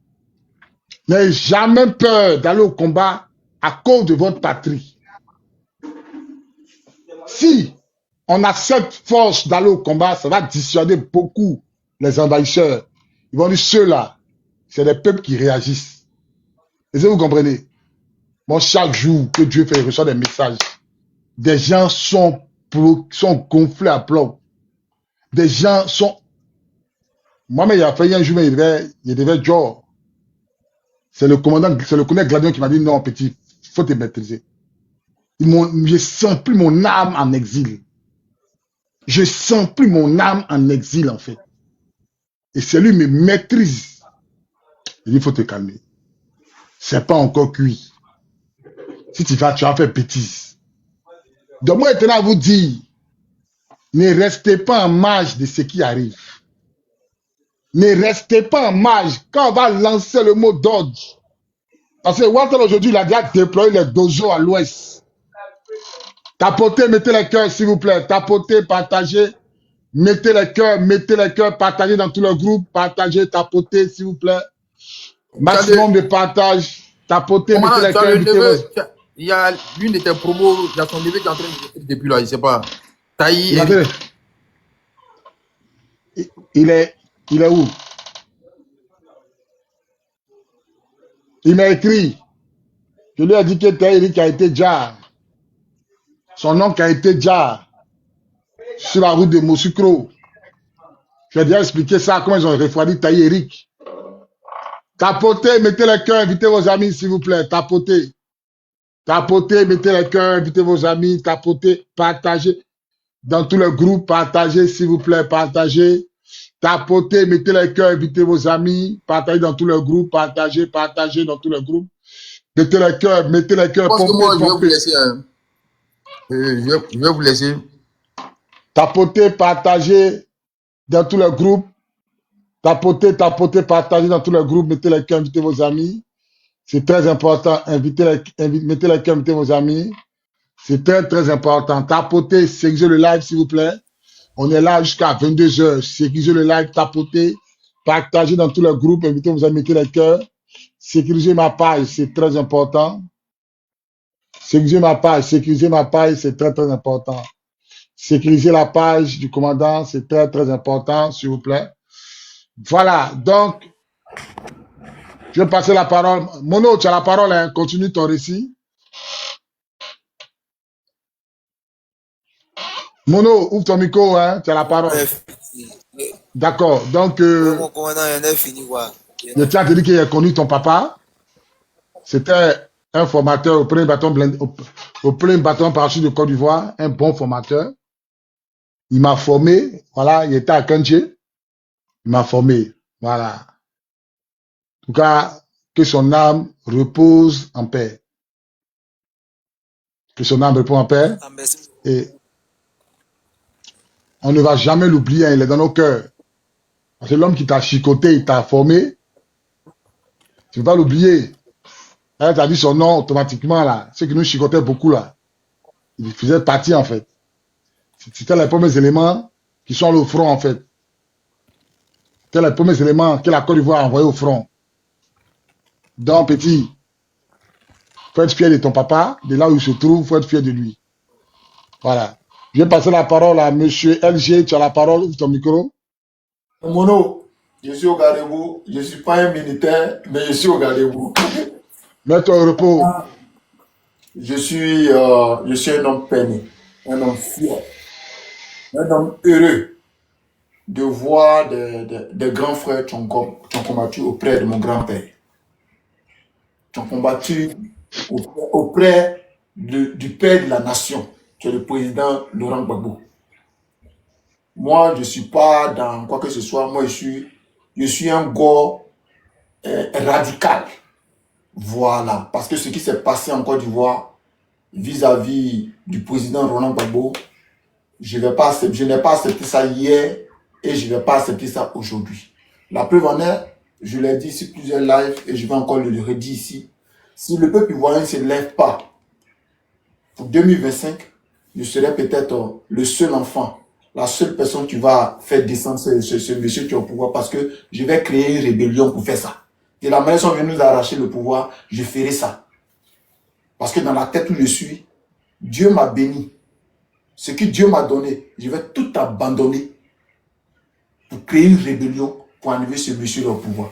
N'ayez jamais peur d'aller au combat à cause de votre patrie. Si on a cette force d'aller au combat, ça va dissuader beaucoup les envahisseurs. Ils vont dire, ceux-là, c'est les peuples qui réagissent. Est-ce que vous comprenez? Bon, chaque jour que Dieu fait, il reçoit des messages. Des gens sont gonflés à plomb. Des gens sont... Moi-même, il y a fait un jour, il devait genre. C'est le commandant Gladion qui m'a dit, non, petit, il faut te maîtriser. Je sens plus mon âme en exil. Je sens plus mon âme en exil, en fait. Et c'est lui qui me maîtrise. Il dit, il faut te calmer. C'est pas encore cuit. Si tu vas faire bêtise. Donc moi, maintenant, vous dire, ne restez pas en marge de ce qui arrive. Ne restez pas en marge quand on va lancer le mot d'ordre. Parce que Walter aujourd'hui, il a déjà déployé les dojos à l'ouest. Tapotez, mettez les cœurs, s'il vous plaît. Tapotez, partagez. Mettez les cœurs, partagez dans tout le groupe. Partagez, tapotez, s'il vous plaît. Maximum de partage. Tapotez, mettez les cœurs, invitez-vous. Il y a l'une de tes promos, il y a ton neveu qui est en train de depuis là, je ne sais pas. Taï. Il est où? Il m'a écrit. Je lui ai dit que Taïri qui a été Djar. Son nom qui a été Djar. Sur la route de Moussoukro. Je vais déjà expliquer ça, comment ils ont refroidi Taï Eric. Tapotez, mettez les cœurs, invitez vos amis, s'il vous plaît. Tapotez. Tapotez, mettez les cœurs, invitez vos amis. Tapotez, partagez. Dans tout le groupe, partagez, s'il vous plaît, partagez. Tapotez, mettez les cœurs, invitez vos amis. Partagez dans tout le groupe, partagez dans tout le groupe. Mettez les cœurs, pompez, moi, je vais vous laisser. Je vais vous laisser. Tapotez, partagez dans tout le groupe. Tapotez, partagez dans tout le groupe. Mettez les cœurs, invitez vos amis. C'est très important. Mettez les cœurs, invitez vos amis. C'est très, très important. Tapotez, sécurisez le live, s'il vous plaît. On est là jusqu'à 22h. Sécurisez le live, tapotez. Partagez dans tout le groupe. Invitez vos amis, mettez les cœurs. Sécurisez ma page, c'est très important. Sécurisez ma page, c'est très, très important. Sécurisez la page du commandant, c'est très, très important, s'il vous plaît. Voilà, donc, je vais passer la parole. Mono, tu as la parole, hein. Continue ton récit. Mono, ouvre ton micro, hein. Tu as la parole. D'accord, donc, Mon commandant, il en a fini, quoi. je tiens à te dire qu'il a connu ton papa. C'était un formateur au plein bâton parachute de Côte d'Ivoire, un bon formateur. Il m'a formé, voilà, il était à Kanché. Il m'a formé, voilà. En tout cas, que son âme repose en paix. Que son âme repose en paix. Et on ne va jamais l'oublier, il est dans nos cœurs. C'est l'homme qui t'a chicoté, il t'a formé. Tu ne vas pas l'oublier. Elle t'a dit son nom automatiquement, là. Ceux qui nous chicotaient beaucoup, là. Il faisait partie, en fait. C'était les premiers éléments qui sont allés au front, en fait. C'était les premiers éléments que la Côte d'Ivoire a envoyés au front. Donc, petit, faut être fier de ton papa, de là où il se trouve, faut être fier de lui. Voilà. Je vais passer la parole à monsieur LG. Tu as la parole, ouvre ton micro. Mono, je suis au Garibou. Je ne suis pas un militaire, mais je suis au Garibou. Mets-toi au repos. Je suis un homme peiné, un homme fier, un homme heureux de voir des grands frères qui ont combattu auprès de mon grand-père. Qui ont combattu auprès du père de la nation, qui est le président Laurent Gbagbo. Moi, je ne suis pas dans quoi que ce soit. Moi, je suis un gars radical. Voilà. Parce que ce qui s'est passé en Côte d'Ivoire vis-à-vis du président Laurent Gbagbo, je n'ai pas accepté ça hier et je ne vais pas accepter ça aujourd'hui. La preuve en est, je l'ai dit sur plusieurs lives et je vais encore le redire ici. Si le peuple ivoirien ne se lève pas pour 2025, je serai peut-être le seul enfant, la seule personne qui va faire descendre ce monsieur qui est au pouvoir parce que je vais créer une rébellion pour faire ça. De la manière dont on vient nous arracher le pouvoir, je ferai ça. Parce que dans la tête où je suis, Dieu m'a béni. Ce que Dieu m'a donné, je vais tout abandonner pour créer une rébellion pour enlever ce monsieur au pouvoir.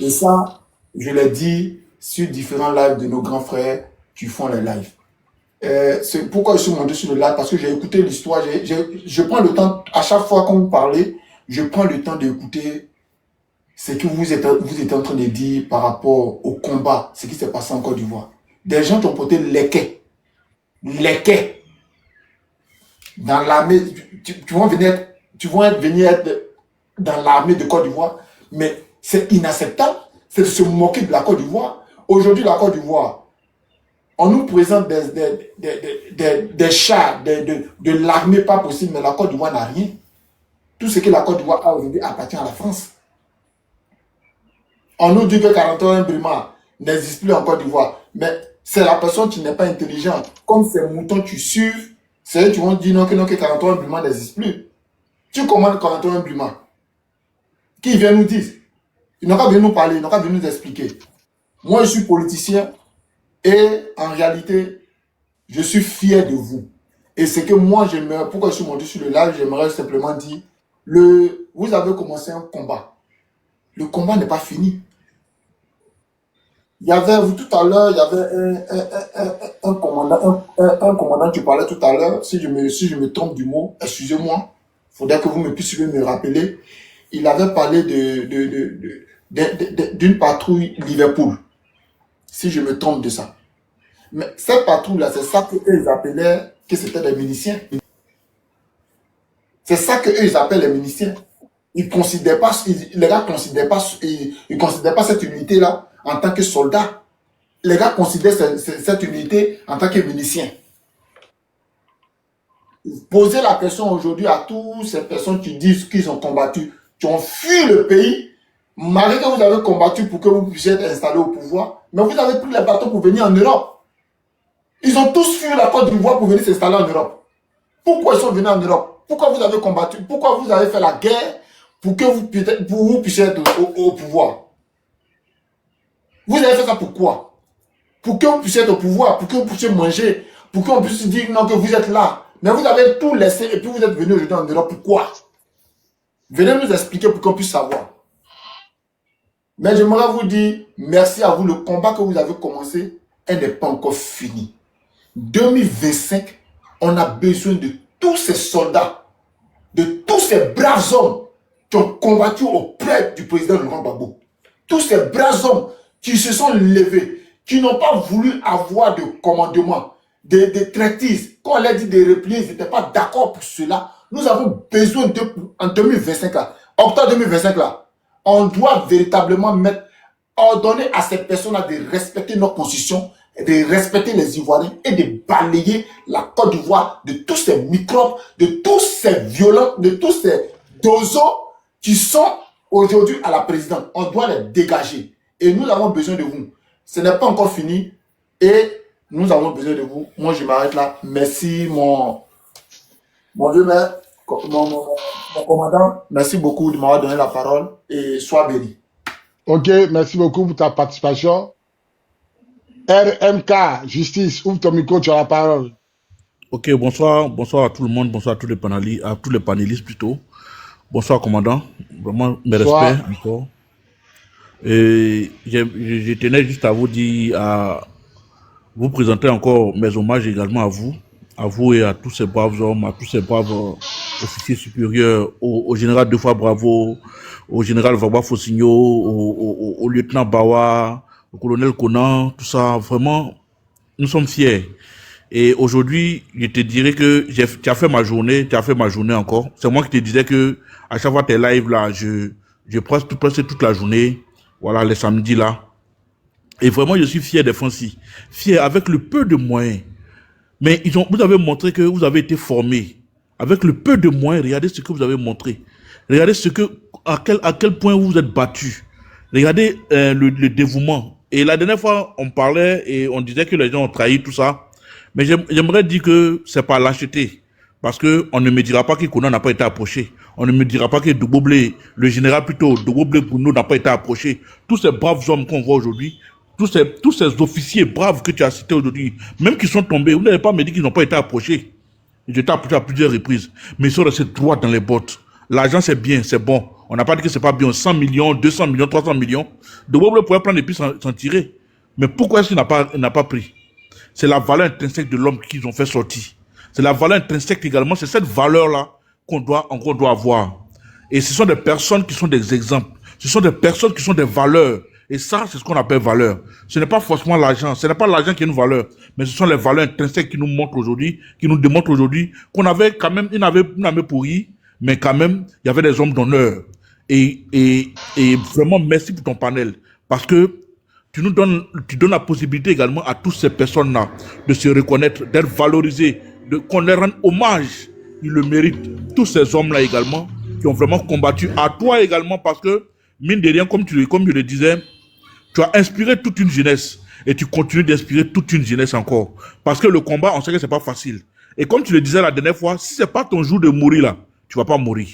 Et ça, je l'ai dit sur différents lives de nos grands frères qui font les lives. C'est pourquoi je suis monté sur le live, parce que j'ai écouté l'histoire. Je prends le temps, à chaque fois quand vous parlez, je prends le temps d'écouter ce que vous êtes en train de dire par rapport au combat, ce qui s'est passé en Côte d'Ivoire. Des gens qui ont porté les quais dans l'armée. Tu vas venir être dans l'armée de Côte d'Ivoire, mais c'est inacceptable. C'est de se moquer de la Côte d'Ivoire. Aujourd'hui, la Côte d'Ivoire, on nous présente des chars, de l'armée pas possible, mais la Côte d'Ivoire n'a rien. Tout ce que la Côte d'Ivoire a aujourd'hui appartient à la France. On nous dit que 41 Brima n'existe plus en Côte d'Ivoire. Mais c'est la personne qui n'est pas intelligente. Comme ces moutons tu suives, c'est eux qui vont dire non, que 41 Brima n'existe plus. Tu commandes 41 Brima. Qui vient nous dire? Ils n'ont pas venu nous parler, ils n'ont pas venu nous expliquer. Moi, je suis politicien et en réalité, je suis fier de vous. Et c'est que moi, j'aimerais, pourquoi je suis monté sur le live, j'aimerais simplement dire, vous avez commencé un combat. Le combat n'est pas fini. Il y avait, tout à l'heure, il y avait un commandant, tu parlais tout à l'heure, si je me trompe du mot, excusez-moi, il faudrait que vous me puissiez me rappeler. Il avait parlé d'une patrouille Liverpool, si je me trompe de ça. Mais cette patrouille-là, c'est ça qu'eux appelaient que c'était des miliciens. C'est ça qu'eux ils appellent les miliciens. Les gars ne considèrent pas cette unité-là en tant que soldat. Les gars considèrent cette unité en tant que milicien. Posez la question aujourd'hui à toutes ces personnes qui disent qu'ils ont combattu, qui ont fui le pays, malgré que vous avez combattu pour que vous puissiez être installés au pouvoir, mais vous avez pris les bateaux pour venir en Europe. Ils ont tous fui la Côte d'Ivoire pour venir s'installer en Europe. Pourquoi ils sont venus en Europe? Pourquoi vous avez combattu? Pourquoi vous avez fait la guerre pour que vous puissiez être au pouvoir? Vous avez fait ça pourquoi? Pour que vous puissiez être au pouvoir, pour que vous puissiez manger, pour qu'on puisse dire non, que vous êtes là. Mais vous avez tout laissé et puis vous êtes venu aujourd'hui en Europe. Pourquoi? Venez nous expliquer pour qu'on puisse savoir. Mais j'aimerais vous dire merci à vous. Le combat que vous avez commencé, elle n'est pas encore fini. 2025, on a besoin de tous ces soldats, de tous ces braves hommes qui ont combattu auprès du président Laurent Gbagbo. Tous ces braves hommes qui se sont levés, qui n'ont pas voulu avoir de commandement, de traitise. Quand on leur dit de replier, ils n'étaient pas d'accord pour cela. Nous avons besoin en 2025, là, octobre 2025, là, on doit véritablement ordonner à ces personnes-là de respecter nos constitutions, de respecter les Ivoiriens et de balayer la Côte d'Ivoire de tous ces microbes, de tous ces violents, de tous ces dozos qui sont aujourd'hui à la présidence. On doit les dégager. Et nous avons besoin de vous. Ce n'est pas encore fini. Et nous avons besoin de vous. Moi, je m'arrête là. Merci, mon vieux maire, mon commandant. Merci beaucoup de m'avoir donné la parole. Et sois béni. Ok, merci beaucoup pour ta participation. RMK, Justice, ouvre ton micro, tu as la parole. Ok, bonsoir à tout le monde, bonsoir à tous les panélistes plutôt. Bonsoir, commandant. Vraiment, mes respects encore. Et je tenais juste à vous dire, à vous présenter encore mes hommages également à vous et à tous ces braves hommes, à tous ces braves officiers supérieurs, au général deux fois bravo, au général Vagba Fossigno, au lieutenant Bawa, au colonel Conan, tout ça, vraiment, nous sommes fiers. Et aujourd'hui, je te dirais que tu as fait ma journée encore. C'est moi qui te disais que à chaque fois tes lives là, je presque toute la journée, voilà, les samedis là. Et vraiment, je suis fier des Francis. Fier avec le peu de moyens. Mais vous avez montré que vous avez été formés. Avec le peu de moyens, regardez ce que vous avez montré. Regardez à quel point vous vous êtes battus. Regardez le dévouement. Et la dernière fois, on parlait et on disait que les gens ont trahi tout ça. Mais j'aimerais dire que c'est pas lâcheté. Parce que on ne me dira pas que Kounan n'a pas été approché. On ne me dira pas que Douboblé, le général plutôt, Douboblé Bouno n'a pas été approché. Tous ces braves hommes qu'on voit aujourd'hui, tous ces officiers braves que tu as cités aujourd'hui, même qui sont tombés, vous n'avez pas me dit qu'ils n'ont pas été approchés. Ils étaient approchés à plusieurs reprises. Mais ils sont restés droits dans les bottes. L'argent c'est bien, c'est bon. On n'a pas dit que c'est pas bien. 100 millions, 200 millions, 300 millions. Douboblé pourrait prendre et puis s'en tirer. Mais pourquoi est-ce qu'il n'a pas pris? C'est la valeur intrinsèque de l'homme qu'ils ont fait sortir. C'est la valeur intrinsèque également. C'est cette valeur-là qu'on doit avoir. Et ce sont des personnes qui sont des exemples. Ce sont des personnes qui sont des valeurs. Et ça, c'est ce qu'on appelle valeur. Ce n'est pas forcément l'argent. Ce n'est pas l'argent qui est une valeur. Mais ce sont les valeurs intrinsèques qui nous montrent aujourd'hui, qui nous démontrent aujourd'hui qu'on avait quand même une armée pourrie, mais quand même, il y avait des hommes d'honneur. Et vraiment, merci pour ton panel. Parce que tu donnes la possibilité également à toutes ces personnes-là de se reconnaître, d'être valorisées, qu'on leur rende hommage. Ils le méritent. Tous ces hommes-là également, qui ont vraiment combattu, à toi également, parce que mine de rien, comme je le disais, tu as inspiré toute une jeunesse et tu continues d'inspirer toute une jeunesse encore. Parce que le combat, on sait que c'est pas facile. Et comme tu le disais la dernière fois, si c'est pas ton jour de mourir là, tu vas pas mourir.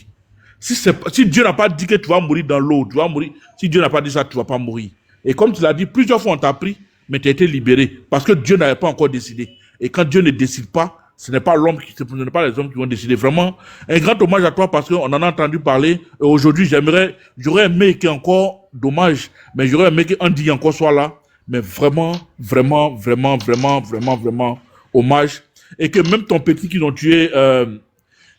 Si Dieu n'a pas dit que tu vas mourir dans l'eau, tu vas mourir. Si Dieu n'a pas dit ça, tu vas pas mourir. Et comme tu l'as dit, plusieurs fois on t'a pris, mais tu as été libéré parce que Dieu n'avait pas encore décidé. Et quand Dieu ne décide pas, ce n'est pas ce n'est pas les hommes qui vont décider. Vraiment, un grand hommage à toi parce qu'on en a entendu parler. Et aujourd'hui, j'aurais aimé qu'il y ait encore dommage, mais j'aurais aimé qu'Andy encore soit là. Mais vraiment, vraiment, vraiment, vraiment, vraiment, vraiment, hommage. Et que même ton petit qu'ils ont tué,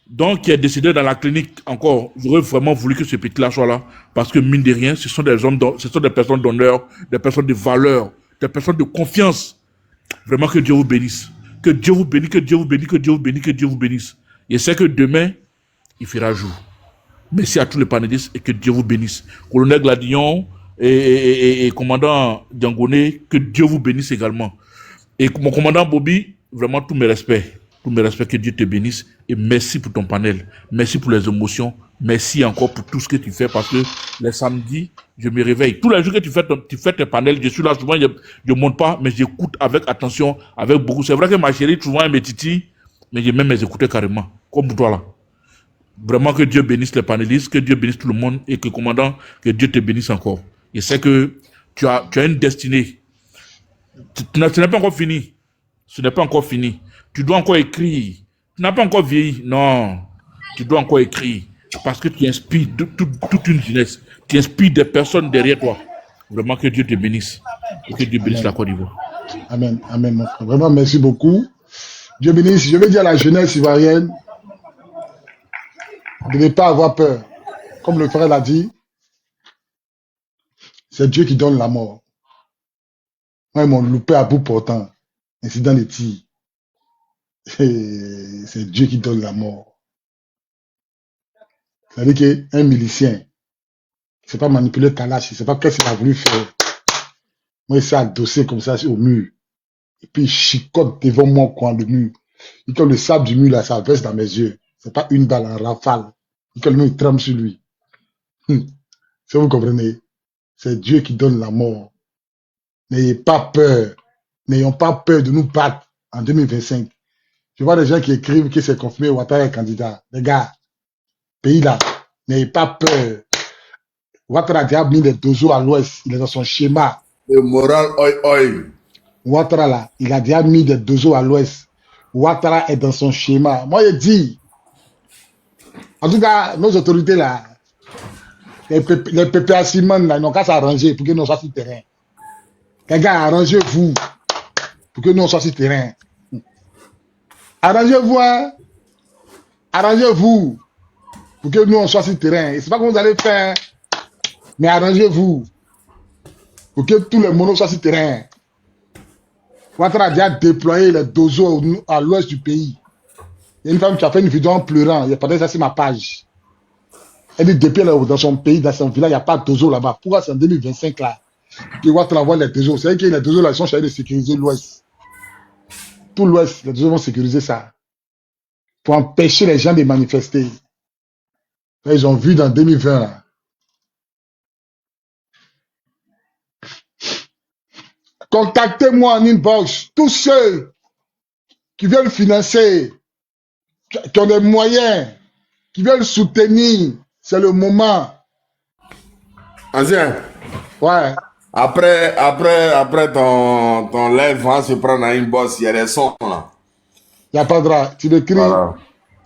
donc qui est décédé dans la clinique encore, j'aurais vraiment voulu que ce petit-là soit là. Parce que mine de rien, ce sont des hommes, ce sont des personnes d'honneur, des personnes de valeur, des personnes de confiance. Vraiment que Dieu vous bénisse. Que Dieu vous bénisse, que Dieu vous bénisse, que Dieu vous bénisse, que Dieu vous bénisse. Et c'est que demain, il fera jour. Merci à tous les panélistes et que Dieu vous bénisse. Colonel Gladillon et commandant Diangoné, que Dieu vous bénisse également. Et mon commandant Bobby, vraiment tous mes respects. Tous mes respects, que Dieu te bénisse. Et merci pour ton panel. Merci pour les émotions. Merci encore pour tout ce que tu fais parce que les samedis, je me réveille. Tous les jours que tu fais tes panels, je suis là souvent, je ne monte pas, mais j'écoute avec attention, avec beaucoup. C'est vrai que ma chérie, souvent, elle me titille, mais j'ai même mes écouter carrément, comme pour toi là. Vraiment que Dieu bénisse les panélistes, que Dieu bénisse tout le monde et que, commandant, que Dieu te bénisse encore. Je sais que tu as une destinée. Ce n'est pas encore fini. Ce n'est pas encore fini. Tu dois encore écrire. Tu n'as pas encore vieilli. Non. Tu dois encore écrire. Parce que tu inspires toute une jeunesse. Tu inspires des personnes derrière toi. Vraiment que Dieu te bénisse. Et que Dieu bénisse la Côte d'Ivoire. Amen. Amen, mon frère. Vraiment, merci beaucoup. Dieu bénisse. Je veux dire à la jeunesse ivoirienne de ne pas avoir peur. Comme le frère l'a dit, c'est Dieu qui donne la mort. Moi, ils m'ont loupé à bout portant. Incident de tir. C'est Dieu qui donne la mort. C'est-à-dire qu'un milicien, il ne sait pas manipuler Kalash, il ne sait pas qu'est-ce qu'il a voulu faire. Moi, il s'est adossé comme ça au mur. Et puis, il chicote devant moi, coin le mur. Et quand le sable du mur, là, ça verse dans mes yeux. C'est pas une balle, un rafale. Et quand le mur, il tremble sur lui. Si vous comprenez, c'est Dieu qui donne la mort. N'ayez pas peur. N'ayons pas peur de nous battre en 2025. Je vois des gens qui écrivent que c'est confirmé Ouattara est candidat. Les gars, pays là, n'ayez pas peur. Ouattara a déjà mis des dozos à l'ouest. Il est dans son schéma. Le moral, oi. Ouattara là, il a déjà mis des dozos à l'ouest. Ouattara est dans son schéma. Moi, je dis, en tout cas, nos autorités là, les PPA Simon là, ils n'ont qu'à s'arranger pour que nous soyons sur le terrain. Les gars, arrangez-vous pour que nous soyons sur le terrain. Arrangez-vous, hein? Arrangez-vous pour que nous on soit sur le terrain. Et c'est pas comment vous allez faire, mais arrangez-vous pour que tous les monos soient sur le terrain. Ouattara a déjà déployé les dozos à l'ouest du pays. Il y a une femme qui a fait une vidéo en pleurant. Il y a pas ça sur ma page. Elle dit depuis dans son pays, dans son village, il n'y a pas de dozo là-bas. Pourquoi c'est en 2025 là que Ouattara voit les dozos? C'est vrai que les dozos là, ils sont chargés de sécuriser l'ouest. Tout l'ouest, les dozos vont sécuriser ça. Pour empêcher les gens de manifester. Là, ils ont vu dans 2020 là. Contactez-moi en inbox. Tous ceux qui veulent financer, qui ont des moyens, qui veulent soutenir, c'est le moment. Ancien. Ouais. Après ton live, on va se prendre à une bosse, il y a des sons là. Il n'y a pas de drap. Tu m'écris, Voilà.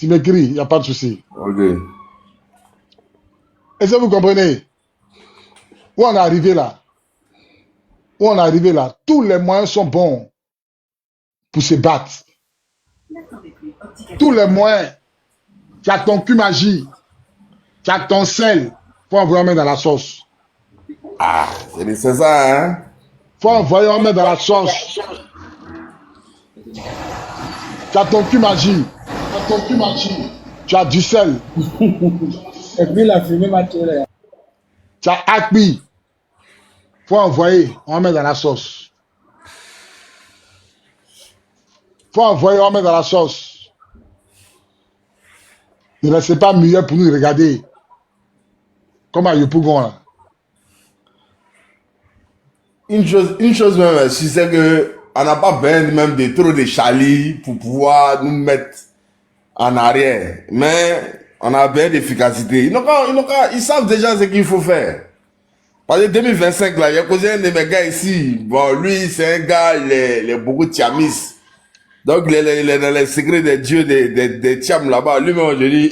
il n'y a pas de souci. Ok. Est-ce que vous comprenez? Où on est arrivé là? Où on est arrivé là? Tous les moyens sont bons pour se battre. Tous les moyens. Tu as ton cul magie. Tu as ton sel. Faut envoyer un main dans la sauce. Ah, c'est ça, hein? Faut envoyer un main dans la sauce. Tu as ton cul magie. Tu as du sel. Et puis la fumée m'a tué. Tu as acquis. Faut envoyer, on met dans la sauce. Faut envoyer, on met dans la sauce. Ne laissez pas mieux pour nous regarder. Comme à Yopougon là. une chose même, si c'est que on n'a pas besoin même de trop de Charlie pour pouvoir nous mettre en arrière. Mais on a besoin d'efficacité. Ils savent déjà ce qu'il faut faire. Parce que 2025, là, il y a causé un de mes gars ici. Bon, lui, c'est un gars, il est beaucoup tiamis. Donc, il est dans les secrets des dieux des tiams là-bas. Lui-même, aujourd'hui,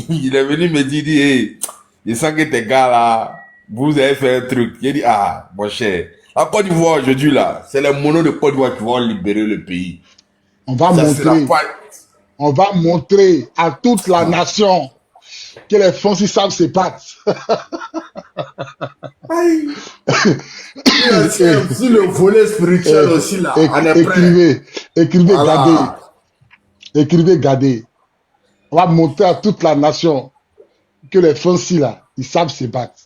il est venu me dire, hey, je sens que tes gars là, vous avez fait un truc. Il dit, ah, mon cher. La Côte d'Ivoire aujourd'hui là, c'est les monos de Côte d'Ivoire qui vont libérer le pays. On va montrer à toute la nation que les Français savent se battre. Si le volet spirituel aussi là, on est prêt. Écrivez, Voilà. gardez. On va montrer à toute la nation que les Français là, ils savent se battre.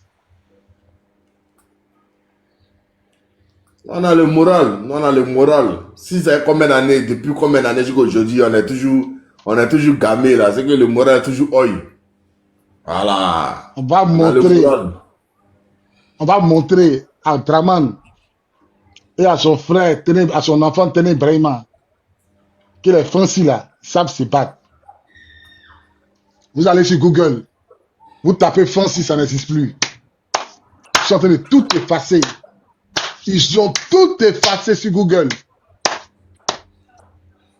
On a le moral. Si c'est combien d'années, depuis combien d'années jusqu'à aujourd'hui, on est toujours gamé là. C'est que le moral est toujours oi. Voilà. On va montrer à Draman et à son frère, à son enfant Téné Brahima, que les Français là savent se battre. Vous allez sur Google, vous tapez Français, ça n'existe plus. Ils sont en train de tout effacer. Ils ont tout effacé sur Google.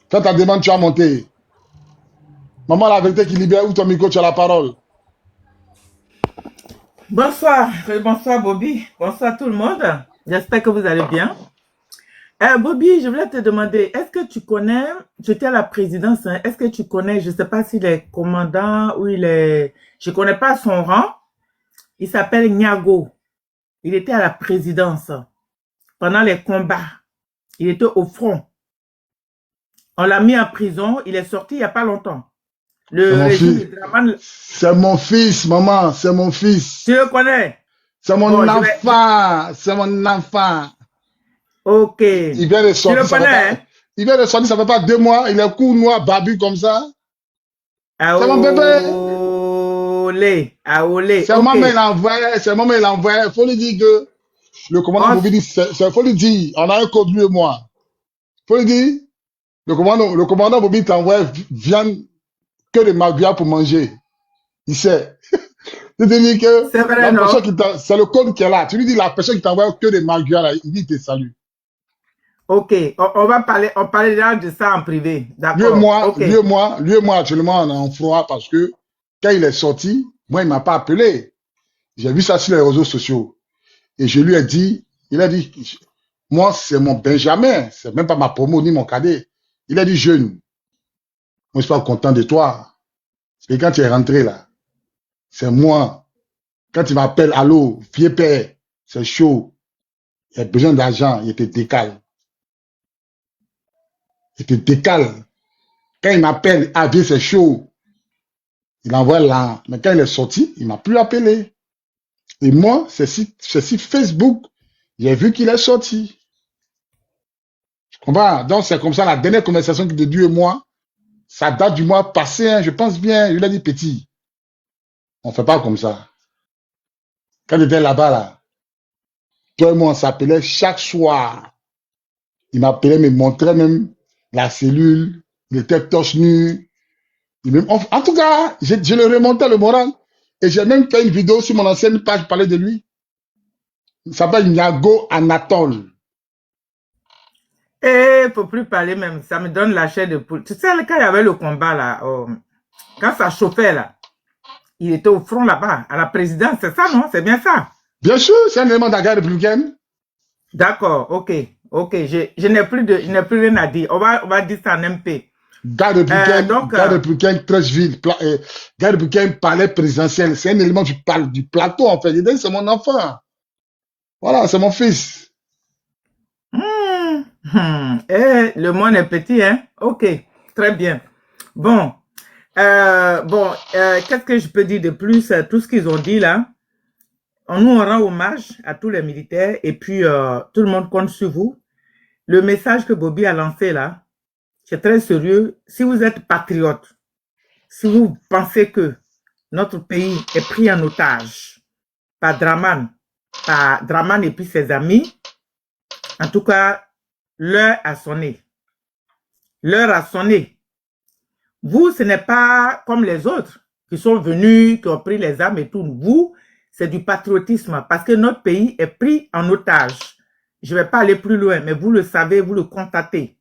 Quand ta demande, tu as monté. Maman, la vérité qui libère, où ton micro, tu as la parole. Bonsoir, bonsoir Bobby, bonsoir tout le monde. J'espère que vous allez bien. Bobby, je voulais te demander, est-ce que tu connais, tu étais à la présidence, hein, est-ce que tu connais, je ne sais pas s'il est commandant ou il est, je ne connais pas son rang, il s'appelle Niago. Il était à la présidence pendant les combats. Il était au front. On l'a mis en prison, il est sorti il n'y a pas longtemps. C'est mon fils, maman, c'est mon fils. Tu le connais? C'est mon enfant, c'est mon enfant. Ok. Il vient de sortir. Tu le connais? Il vient de sortir, ça fait pas 2 mois, il est court, noir, barbu comme ça. C'est mon bébé. C'est moi, mais il envoie, il faut lui dire que le commandant Bobby dit, faut lui dire, on a un code lui et moi. Faut lui dire, le commandant Bobby t'envoie viande que de magua pour manger. Il sait. Tu te dis que c'est vrai, c'est le code qui est là. Tu lui dis la personne qui t'envoie que de magua là, il dit te salue. Ok, on parlera de ça en privé. D'accord. Lui et moi, actuellement, on est en froid parce que quand il est sorti, moi, il m'a pas appelé. J'ai vu ça sur les réseaux sociaux. Et je lui ai dit, il a dit, moi, c'est mon Benjamin. C'est même pas ma promo ni mon cadet. Il a dit, jeune, moi, je suis pas content de toi. Et quand tu es rentré là, c'est moi. Quand tu m'appelles, allô, vieux père, c'est chaud. Il y a besoin d'argent, il te décale. Quand il m'appelle, ah vieux, c'est chaud. Il envoie là. Mais quand il est sorti, il m'a plus appelé. Et moi, c'est si Facebook, j'ai vu qu'il est sorti. Je comprends. Donc, c'est comme ça, la dernière conversation de Dieu et moi, ça date du mois passé, hein, je pense bien. Je lui ai dit, petit, on fait pas comme ça. Quand il était là-bas, là, toi et moi, on s'appelait chaque soir. Il m'appelait, me montrait même la cellule. Il était torse nu. En tout cas, je le remontais le moral. Et j'ai même fait une vidéo sur mon ancienne page, parler de lui. Il s'appelle Niago Anatole. Eh, faut plus parler même, ça me donne la chair de poule. Tu sais, quand il y avait le combat là, quand ça chauffait là, il était au front là-bas, à la présidence, c'est ça, non? C'est bien ça? Bien sûr, c'est un élément de la guerre républicaine. D'accord, ok, je n'ai plus rien à dire. On va dire ça en MP. Garde républicaine, Trècheville, garde républicaine, palais présidentiel. C'est un élément du plateau, en fait. C'est mon enfant. Voilà, c'est mon fils. Le monde est petit, hein? Ok, très bien. Bon, qu'est-ce que je peux dire de plus? Tout ce qu'ils ont dit là, on rend hommage à tous les militaires et puis tout le monde compte sur vous. Le message que Bobby a lancé là, c'est très sérieux. Si vous êtes patriote, si vous pensez que notre pays est pris en otage par Draman et puis ses amis, En tout cas, l'heure a sonné. L'heure a sonné. Vous, ce n'est pas comme les autres qui sont venus, qui ont pris les armes et tout. Vous, c'est du patriotisme parce que notre pays est pris en otage. Je ne vais pas aller plus loin, mais vous le savez, vous le constatez.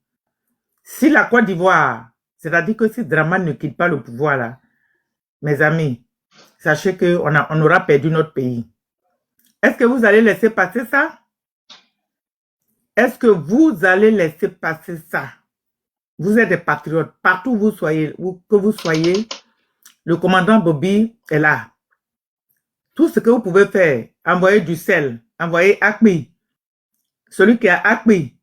Si la Côte d'Ivoire, c'est-à-dire que si Dramane ne quitte pas le pouvoir là, mes amis, sachez qu'on aura perdu notre pays. Est-ce que vous allez laisser passer ça? Est-ce que vous allez laisser passer ça? Vous êtes des patriotes. Partout où vous soyez, que vous soyez, le commandant Bobby est là. Tout ce que vous pouvez faire, envoyer du sel, envoyer Akmi, celui qui a Akmi,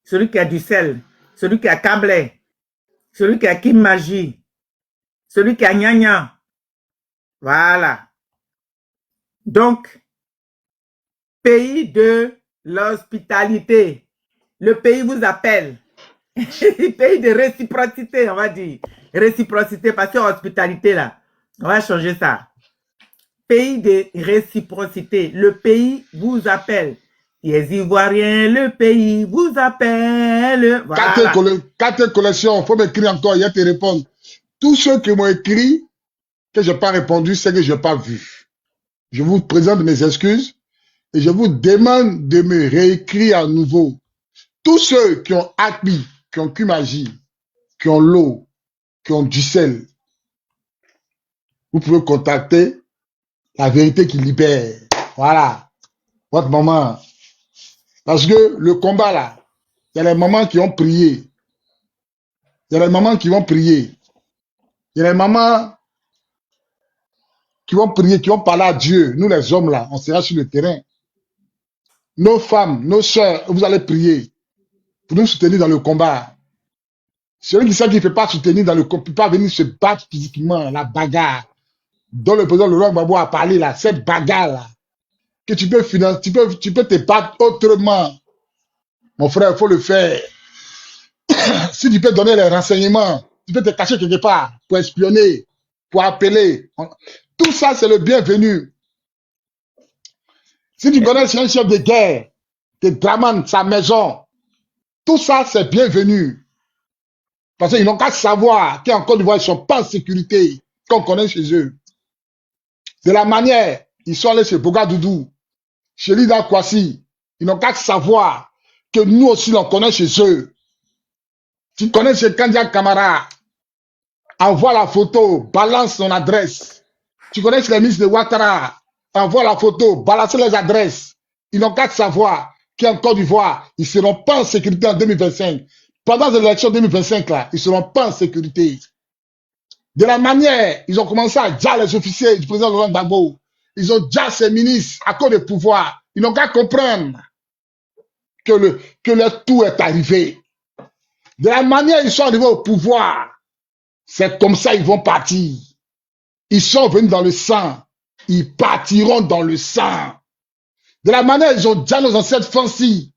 celui qui a du sel, celui qui a Kablé, celui qui a Kim Magie, celui qui a Nyanya. Voilà. Donc, pays de l'hospitalité. Le pays vous appelle. Pays de réciprocité, on va dire. Réciprocité, parce que hospitalité, là, on va changer ça. Pays de réciprocité. Le pays vous appelle. Les Ivoiriens, le pays vous appelle. Voilà. Quatre collections, il faut m'écrire encore, il y a te répondre. Tous ceux qui m'ont écrit, que je n'ai pas répondu, c'est que je n'ai pas vu. Je vous présente mes excuses et je vous demande de me réécrire à nouveau. Tous ceux qui ont acquis, qui ont Kumagie, qui ont l'eau, qui ont du sel, vous pouvez contacter la vérité qui libère. Voilà. Votre maman. Parce que le combat là, il y a les mamans qui ont prié. Il y a les mamans qui vont prier. Il y a les mamans qui vont prier, qui vont parler à Dieu. Nous les hommes là, on sera sur le terrain. Nos femmes, nos soeurs, vous allez prier pour nous soutenir dans le combat. Celui qui sait qu'il ne peut pas soutenir dans le combat, ne peut pas venir se battre physiquement, la bagarre, dont le président Laurent Gbagbo a parlé là, cette bagarre là, que tu peux financer, tu peux te battre autrement. Mon frère, il faut le faire. Si tu peux donner les renseignements, tu peux te cacher quelque part pour espionner, pour appeler. Tout ça, c'est le bienvenu. Si tu connais un chef de guerre, de Dramane, sa maison, tout ça, c'est bienvenu. Parce qu'ils n'ont qu'à savoir qu'en Côte d'Ivoire, ils ne sont pas en sécurité, qu'on connaît chez eux. De la manière, ils sont allés chez Bogadoudou, chez Lida Kwasi, ils n'ont qu'à savoir que nous aussi, on connaît chez eux. Tu connais chez Kandia Kamara, envoie la photo, balance son adresse. Tu connais les ministres de Ouattara, envoie la photo, balance les adresses. Ils n'ont qu'à savoir qu'en Côte d'Ivoire, ils ne seront pas en sécurité en 2025. Pendant l'élection 2025, là, ils ne seront pas en sécurité. De la manière, ils ont commencé à dire les officiers du président Laurent Gbagbo. Ils ont dit ses ministres à cause du pouvoir. Ils n'ont qu'à comprendre que le tout est arrivé. De la manière ils sont arrivés au pouvoir, c'est comme ça ils vont partir. Ils sont venus dans le sang. Ils partiront dans le sang. De la manière ils ont dit à nos ancêtres Fancy,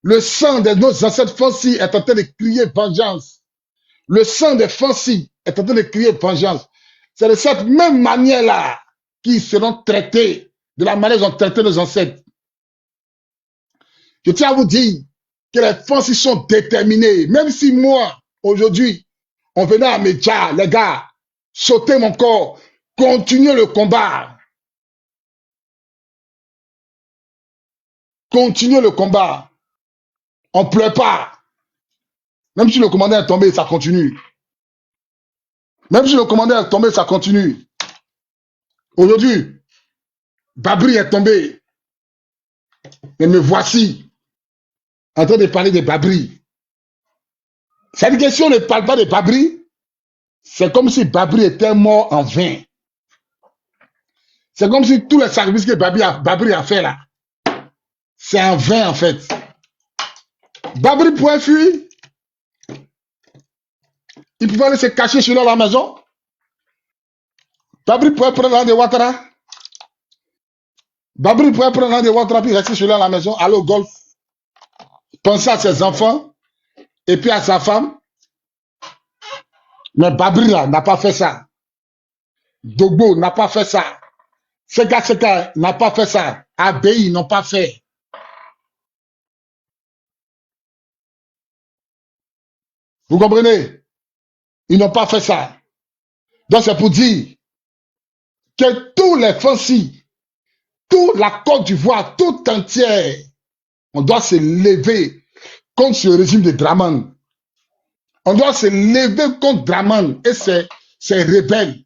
le sang de nos ancêtres Fancy est en train de crier vengeance. Le sang des Fancy est en train de crier vengeance. C'est de cette même manière-là qu'ils seront traités, de la manière dont ils ont traité nos ancêtres. Je tiens à vous dire que les Fancy sont déterminés. Même si moi, aujourd'hui, on venait à Média, les gars, sautez mon corps, continuez le combat. Continuez le combat. On ne pleure pas. Même si le commandant est tombé, ça continue. Même si le commandant est tombé, ça continue. Aujourd'hui, Babri est tombé. Mais me voici en train de parler de Babri. C'est-à-dire que si on ne parle pas de Babri, c'est comme si Babri était mort en vain. C'est comme si tous les sacrifices que Babri a fait là, c'est en vain en fait. Babri pouvait fuir. Il pouvait aller se cacher chez lui à la maison. Babri pouvait prendre l'un de Ouattara. Babri pouvait prendre l'un de Ouattara puis rester chez lui à la maison, aller au golf. Penser à ses enfants et puis à sa femme. Mais Babri là n'a pas fait ça. Dogbo n'a pas fait ça. Seka n'a pas fait ça. Abei n'ont pas fait. Vous comprenez? Ils n'ont pas fait ça. Donc c'est pour dire que tous les Français, toute la Côte d'Ivoire, tout entière, on doit se lever contre ce régime de Draman. On doit se lever contre Draman et ses rebelles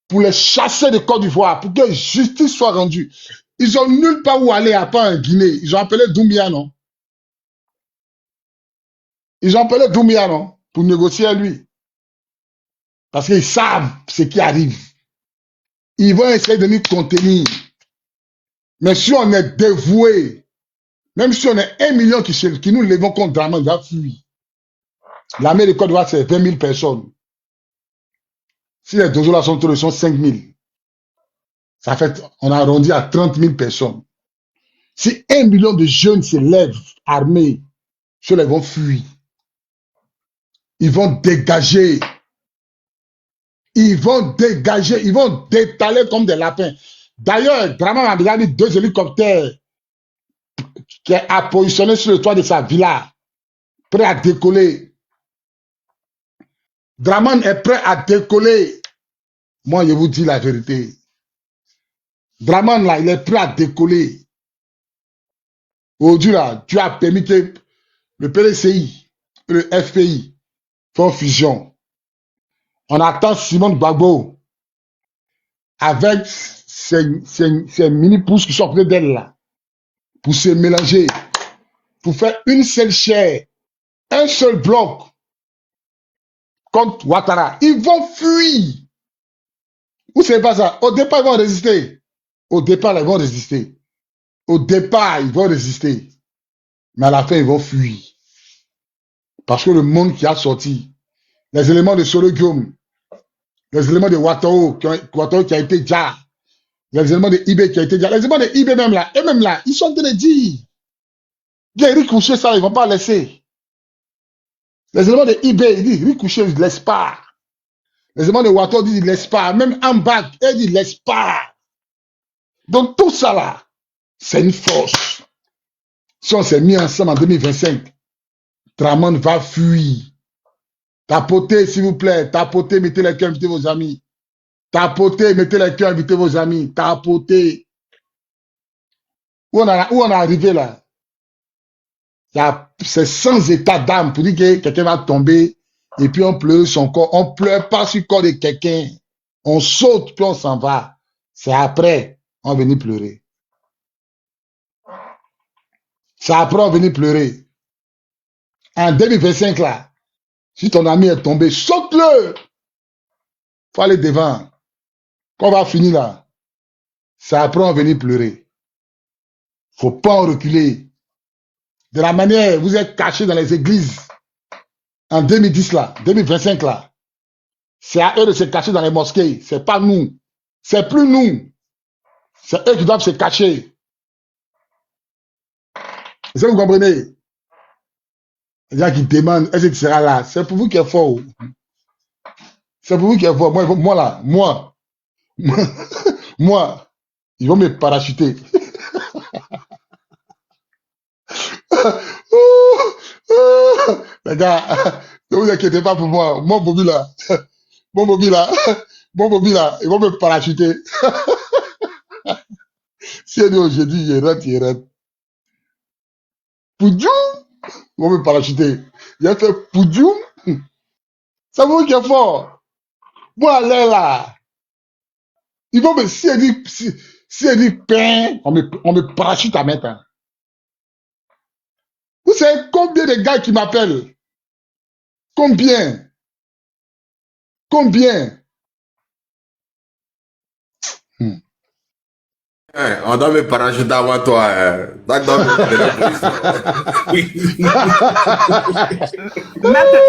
pour les chasser de Côte d'Ivoire, pour que justice soit rendue. Ils ont nulle part où aller à part en Guinée. Ils ont appelé Doumbia, non? Ils ont appelé Doumbia, non? Pour négocier à lui. Parce qu'ils savent ce qui arrive. Ils vont essayer de nous contenir. Mais si on est dévoué, même si on est 1 million qui nous levons contre Draman, il va fuir. L'armée de Côte d'Ivoire, c'est 20 000 personnes. Si les deux là sont 5 000. Ça fait, on a arrondi à 30 000 personnes. Si 1 million de jeunes se lèvent armés, ceux-là vont fuir. Ils vont dégager. Ils vont dégager. Ils vont détaler comme des lapins. D'ailleurs, Draman a déjà mis 2 hélicoptères qui a positionné sur le toit de sa villa, prêt à décoller. Draman est prêt à décoller. Moi, je vous dis la vérité. Draman, là, il est prêt à décoller. Aujourd'hui, là, tu as permis que le PDCI et le FPI font fusion. On attend Simon Gbagbo avec ces mini-pousses qui sont près d'elle, là, pour se mélanger, pour faire une seule chair, un seul bloc contre Ouattara. Ils vont fuir. Vous savez pas ça? Au départ, ils vont résister. Au départ, ils vont résister. Au départ, ils vont résister. Mais à la fin, ils vont fuir. Parce que le monde qui a sorti, les éléments de Solo Guillaume, les éléments de Ouattara qui a été déjà, les éléments de IB qui a été déjà, les éléments de IB même là, eux-mêmes là, ils sont en train de dire, Eric Couché, ça, ils ne vont pas laisser. Les éléments de IB, ils disent, Eric Couché, ils ne laissent pas. Les éléments de Ouattara disent, ils ne laissent pas. Même Ambak, ils disent, ils ne laissent pas. Donc tout ça là, c'est une force. Si on s'est mis ensemble en 2025, Draman va fuir. Tapotez, s'il vous plaît. Tapotez, mettez les cœurs, invitez vos amis. Tapotez, mettez les cœurs, invitez vos amis. Tapotez. Où on est arrivé là? C'est sans état d'âme pour dire que quelqu'un va tomber et puis on pleure son corps. On pleure pas sur le corps de quelqu'un. On saute puis on s'en va. C'est après, on va venir pleurer. C'est après, on va venir pleurer. En 2025 là, si ton ami est tombé, saute-le. Faut aller devant. Quand on va finir là, c'est après on va venir pleurer. Faut pas en reculer. De la manière, vous êtes cachés dans les églises. En 2010 là, 2025 là, c'est à eux de se cacher dans les mosquées. C'est pas nous. C'est plus nous. C'est eux qui doivent se cacher. Est-ce que vous comprenez? Les gens qui demandent, est-ce que tu seras là? C'est pour vous qui est fort. C'est pour vous qui est fort. Moi là, moi, ils vont me parachuter. Les gars, ne vous inquiétez pas pour moi. Mon Bobby là, ils vont me parachuter. Si elle dit aujourd'hui, il rentre. Poudjou, ils vont me parachuter. Il a fait Poudjou. Ça vous qui est fort. Moi, là, ils vont me, si elle dit pain, on me parachute à mettre. Vous savez combien de gars qui m'appellent? Combien? On doit me parachuter avant toi.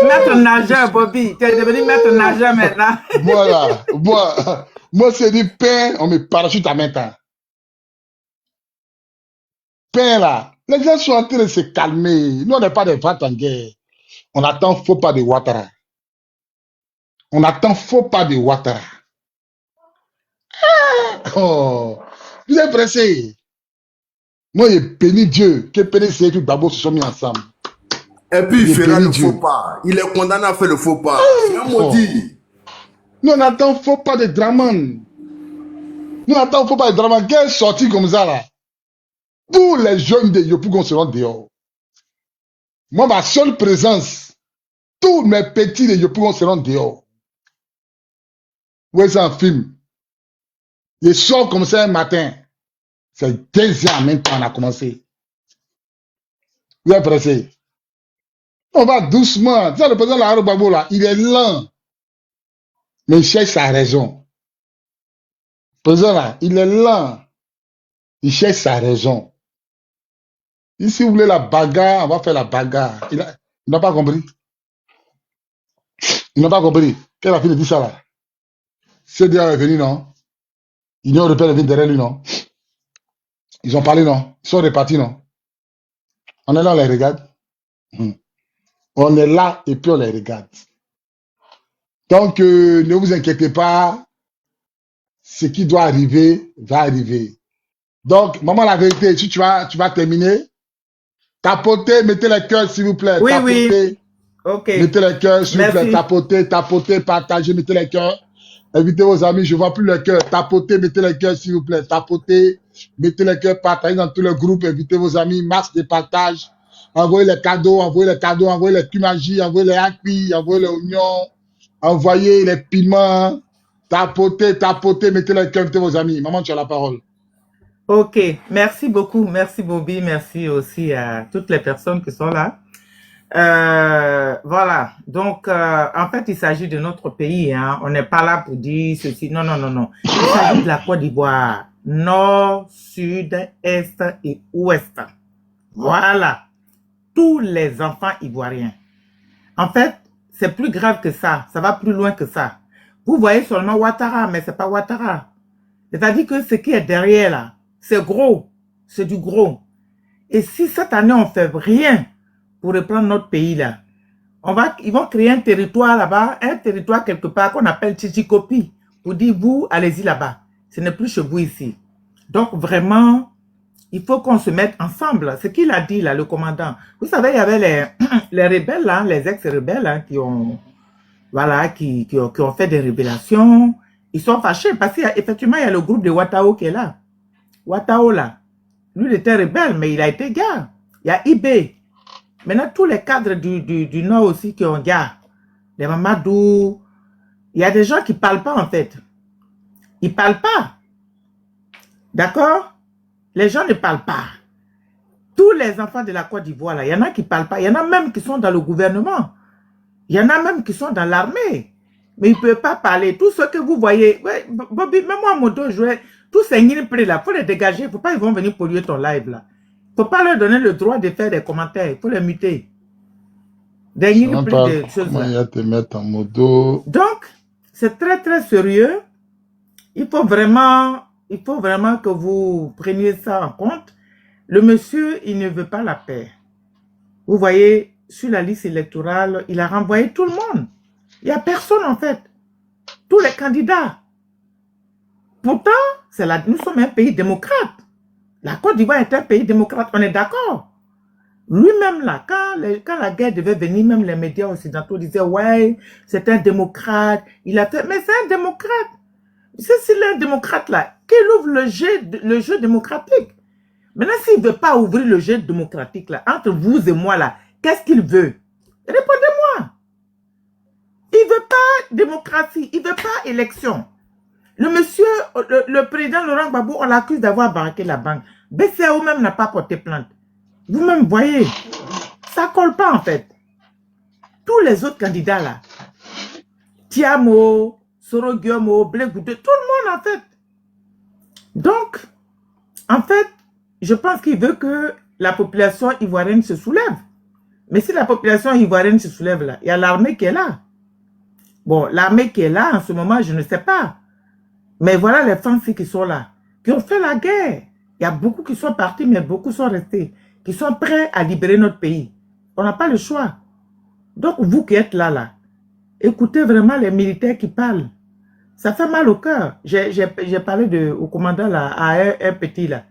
Maître nageur, Bobby. Tu es devenu maître nageur maintenant. Voilà. Moi, c'est du pain, on me parachute à maintenant. Pain là. Les gens sont en train de se calmer. Nous, on n'est pas des ventes en guerre. On attend faux pas de Ouattara. Oh, vous êtes pressés. Moi, j'ai béni Dieu que PDC et tout d'abord se sont mis ensemble. Et puis il Il est fera béni le Dieu. faux pas. Il est condamné à faire le faux pas. C'est un maudit. Nous, on attend faut pas de Draman. Nous, on attend faut pas de Draman. Quelle sortie comme ça, là? Tous les jeunes de Yopougon seront dehors. Moi, ma seule présence, tous mes petits de Yopougon seront dehors. Ouais, c'est un film. Il sort comme ça un matin. C'est 2 ans en même temps, on a commencé. Vous êtes pressé. On va doucement. Ça, le président Laharo Gbagbo, là, il est lent. Mais il cherche sa raison. Le président, là, il est lent. Il cherche sa raison. Et si vous voulez la bagarre, on va faire la bagarre. Il n'a pas compris. Il n'a pas compris. Quelle a fini de dire ça, là? CDA est venu, non? Union européenne est venue derrière lui, non? Ils ont parlé, non? Ils sont repartis, non? On est là, on les regarde. On est là et puis on les regarde. Donc, ne vous inquiétez pas. Ce qui doit arriver, va arriver. Donc, maman, la vérité, si tu vas terminer, tapotez, mettez les cœurs, s'il vous plaît. Oui, Tapotez, oui. Ok. mettez les cœurs, s'il vous plaît. Merci. Tapotez, partagez, mettez les cœurs. Invitez vos amis, je ne vois plus les cœurs. Tapotez, mettez les cœurs, s'il vous plaît. Tapotez, mettez les cœurs, partagez dans tous les groupes, invitez vos amis, masse de partage. Envoyez les cadeaux, envoyez les kumaji, envoyez les akpi, envoyez les oignons, envoyez les piments. Tapotez, mettez les cœurs, invitez vos amis. Maman, tu as la parole. Ok, merci beaucoup. Merci Bobby, merci aussi à toutes les personnes qui sont là. Voilà, donc en fait il s'agit de notre pays, hein. On n'est pas là pour dire ceci, non, non, non, non. Il s'agit de la Côte d'Ivoire, nord, sud, est et ouest. Voilà, tous les enfants ivoiriens. En fait, c'est plus grave que ça va plus loin que ça. Vous voyez seulement Ouattara, mais c'est pas Ouattara. C'est-à-dire que ce qui est derrière là, c'est gros, c'est du gros. Et si cette année on fait rien pour reprendre notre pays là, ils vont créer un territoire là-bas, un territoire quelque part qu'on appelle Chichikopi, pour dire vous, allez-y là-bas. Ce n'est plus chez vous ici. Donc vraiment, il faut qu'on se mette ensemble. Ce qu'il a dit là, le commandant. Vous savez, il y avait les rebelles là, les ex-rebelles hein, qui ont fait des révélations. Ils sont fâchés parce qu'effectivement, il y a le groupe de Ouattao qui est là. Ouattao là, lui il était rebelle, mais il a été gars. Il y a IB. Maintenant, tous les cadres du Nord aussi qui ont gars. Les Mamadou. Il y a des gens qui ne parlent pas en fait. Ils ne parlent pas. D'accord? Les gens ne parlent pas. Tous les enfants de la Côte d'Ivoire, là, il y en a qui ne parlent pas. Il y en a même qui sont dans le gouvernement. Il y en a même qui sont dans l'armée. Mais ils ne peuvent pas parler. Tout ce que vous voyez, ouais, Bobby, même moi, mon dos, tous ces prix là, il faut les dégager. Il ne faut pas qu'ils vont venir polluer ton live là. Il ne faut pas leur donner le droit de faire des commentaires. Il faut les muter. Des prix de choses là. Te mettre en modo. Donc, c'est très très sérieux. Il faut vraiment que vous preniez ça en compte. Le monsieur, il ne veut pas la paix. Vous voyez, sur la liste électorale, il a renvoyé tout le monde. Il n'y a personne en fait. Tous les candidats. Pourtant, nous sommes un pays démocrate. La Côte d'Ivoire est un pays démocrate, on est d'accord. Lui-même là, quand la guerre devait venir, même les médias occidentaux disaient, ouais, c'est un démocrate. Il a fait, mais c'est un démocrate. C'est un démocrate là, qu'il ouvre le jeu démocratique. Maintenant, s'il ne veut pas ouvrir le jeu démocratique là, entre vous et moi là, qu'est-ce qu'il veut? Répondez-moi. Il ne veut pas démocratie, il ne veut pas élection. Le monsieur, le président Laurent Gbagbo, on l'accuse d'avoir barraqué la banque. BCAO même n'a pas porté plainte. Vous-même voyez, ça ne colle pas en fait. Tous les autres candidats là, Tiamo, Sorogiomo, Blegoudé, tout le monde en fait. Donc, en fait, je pense qu'il veut que la population ivoirienne se soulève. Mais si la population ivoirienne se soulève là, il y a l'armée qui est là. Bon, l'armée qui est là en ce moment, je ne sais pas. Mais voilà les Français qui sont là, qui ont fait la guerre. Il y a beaucoup qui sont partis, mais beaucoup sont restés, qui sont prêts à libérer notre pays. On n'a pas le choix. Donc, vous qui êtes là, écoutez vraiment les militaires qui parlent. Ça fait mal au cœur. J'ai parlé au commandant là, à un petit là.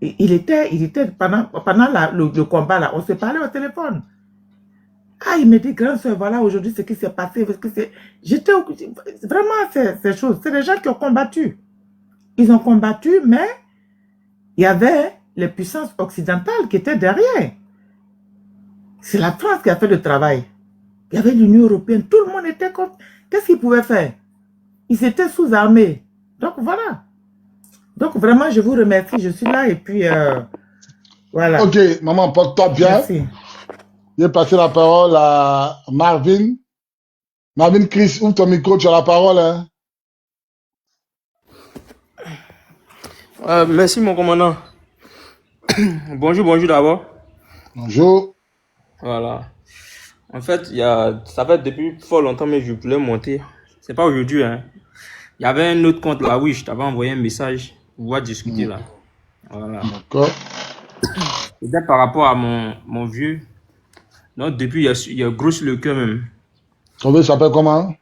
Il était pendant le combat là, on s'est parlé au téléphone. Ah, il me dit, grand soeur, voilà aujourd'hui ce qui s'est passé. J'étais vraiment ces choses. C'est des gens qui ont combattu. Ils ont combattu, mais il y avait les puissances occidentales qui étaient derrière. C'est la France qui a fait le travail. Il y avait l'Union européenne. Tout le monde était contre. Qu'est-ce qu'ils pouvaient faire? Ils étaient sous-armés. Donc voilà. Donc vraiment, je vous remercie. Je suis là et puis voilà. Ok, maman, porte-toi bien. Merci. Je vais passer la parole à Marvin. Marvin Chris, ouvre ton micro, tu as la parole. Hein? Merci, mon commandant. Bonjour d'abord. Bonjour. Voilà. En fait, ça fait depuis fort longtemps, mais je voulais monter. C'est pas aujourd'hui, hein. Il y avait un autre compte là, oui, je t'avais envoyé un message pour pouvoir discuter là. Voilà. D'accord. Peut-être par rapport à mon vieux. Donc, depuis, il y a gros sur le cœur même. Ton vieux s'appelle comment?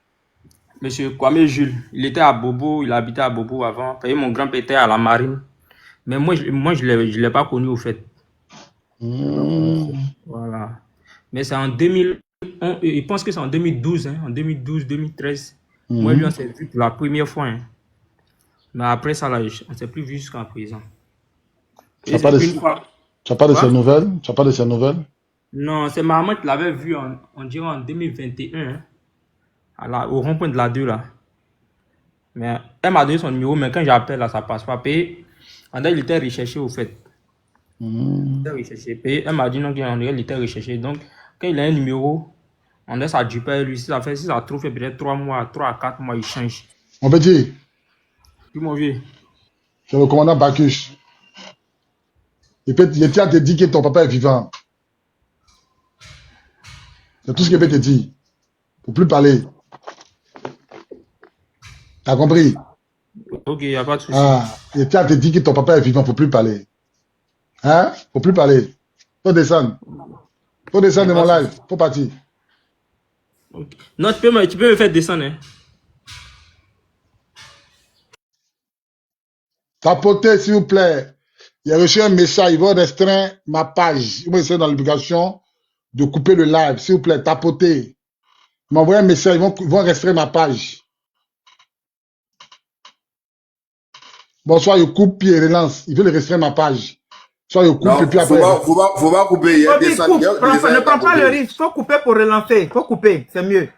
Monsieur Kwame Jules. Il était à Bobo, il habitait à Bobo avant. Et mon grand-père était à la marine. Mais moi, je l'ai pas connu au fait. Voilà. Mais c'est en 2000, je pense que c'est en 2012, hein, en 2012, 2013. Moi, lui, on s'est vu pour la première fois. Hein. Mais après ça, là, on ne s'est plus vu jusqu'à présent. Tu n'as pas de ses nouvelles? Tu n'as pas de ses nouvelles? Non, c'est ma maman qui l'avait vu, on dirait en 2021, hein, au rond-point de la 2, là. Mais elle m'a donné son numéro, mais quand j'appelle, là, ça ne passe pas. Puis, il était recherché, au fait. Il était recherché. Puis, elle m'a dit non, il était recherché. Donc, quand il a un numéro, on laisse à duper lui. Si ça a trop fait peut-être 3 à 4 mois, il change. Mon petit. Oui, mon vieux. C'est le commandant Bacchus. Il tient à te dire que ton papa est vivant. C'est tout ce qu'il peut te dire. Il ne faut plus parler. T'as compris? Ok, il n'y a pas de souci. Il tient à te dire que ton papa est vivant. Il ne faut plus parler. Hein? Il ne faut plus parler. Faut descendre. Faut descendre de mon live. Faut partir. Okay. Non, tu peux me faire descendre. Hein? Tapotez, s'il vous plaît. Il a reçu un message. Il va restreindre ma page. Il va essayer dans l'obligation de couper le live. S'il vous plaît, tapotez. Il m'a envoyé un message. Ils vont restreindre ma page. Bonsoir, il coupe puis il relance. Il veut le restreindre ma page. Soit il coupe non, et puis après. Faut pas couper. Il y a des ne prends pas le risque. Il faut couper pour relancer. Il faut couper. C'est mieux.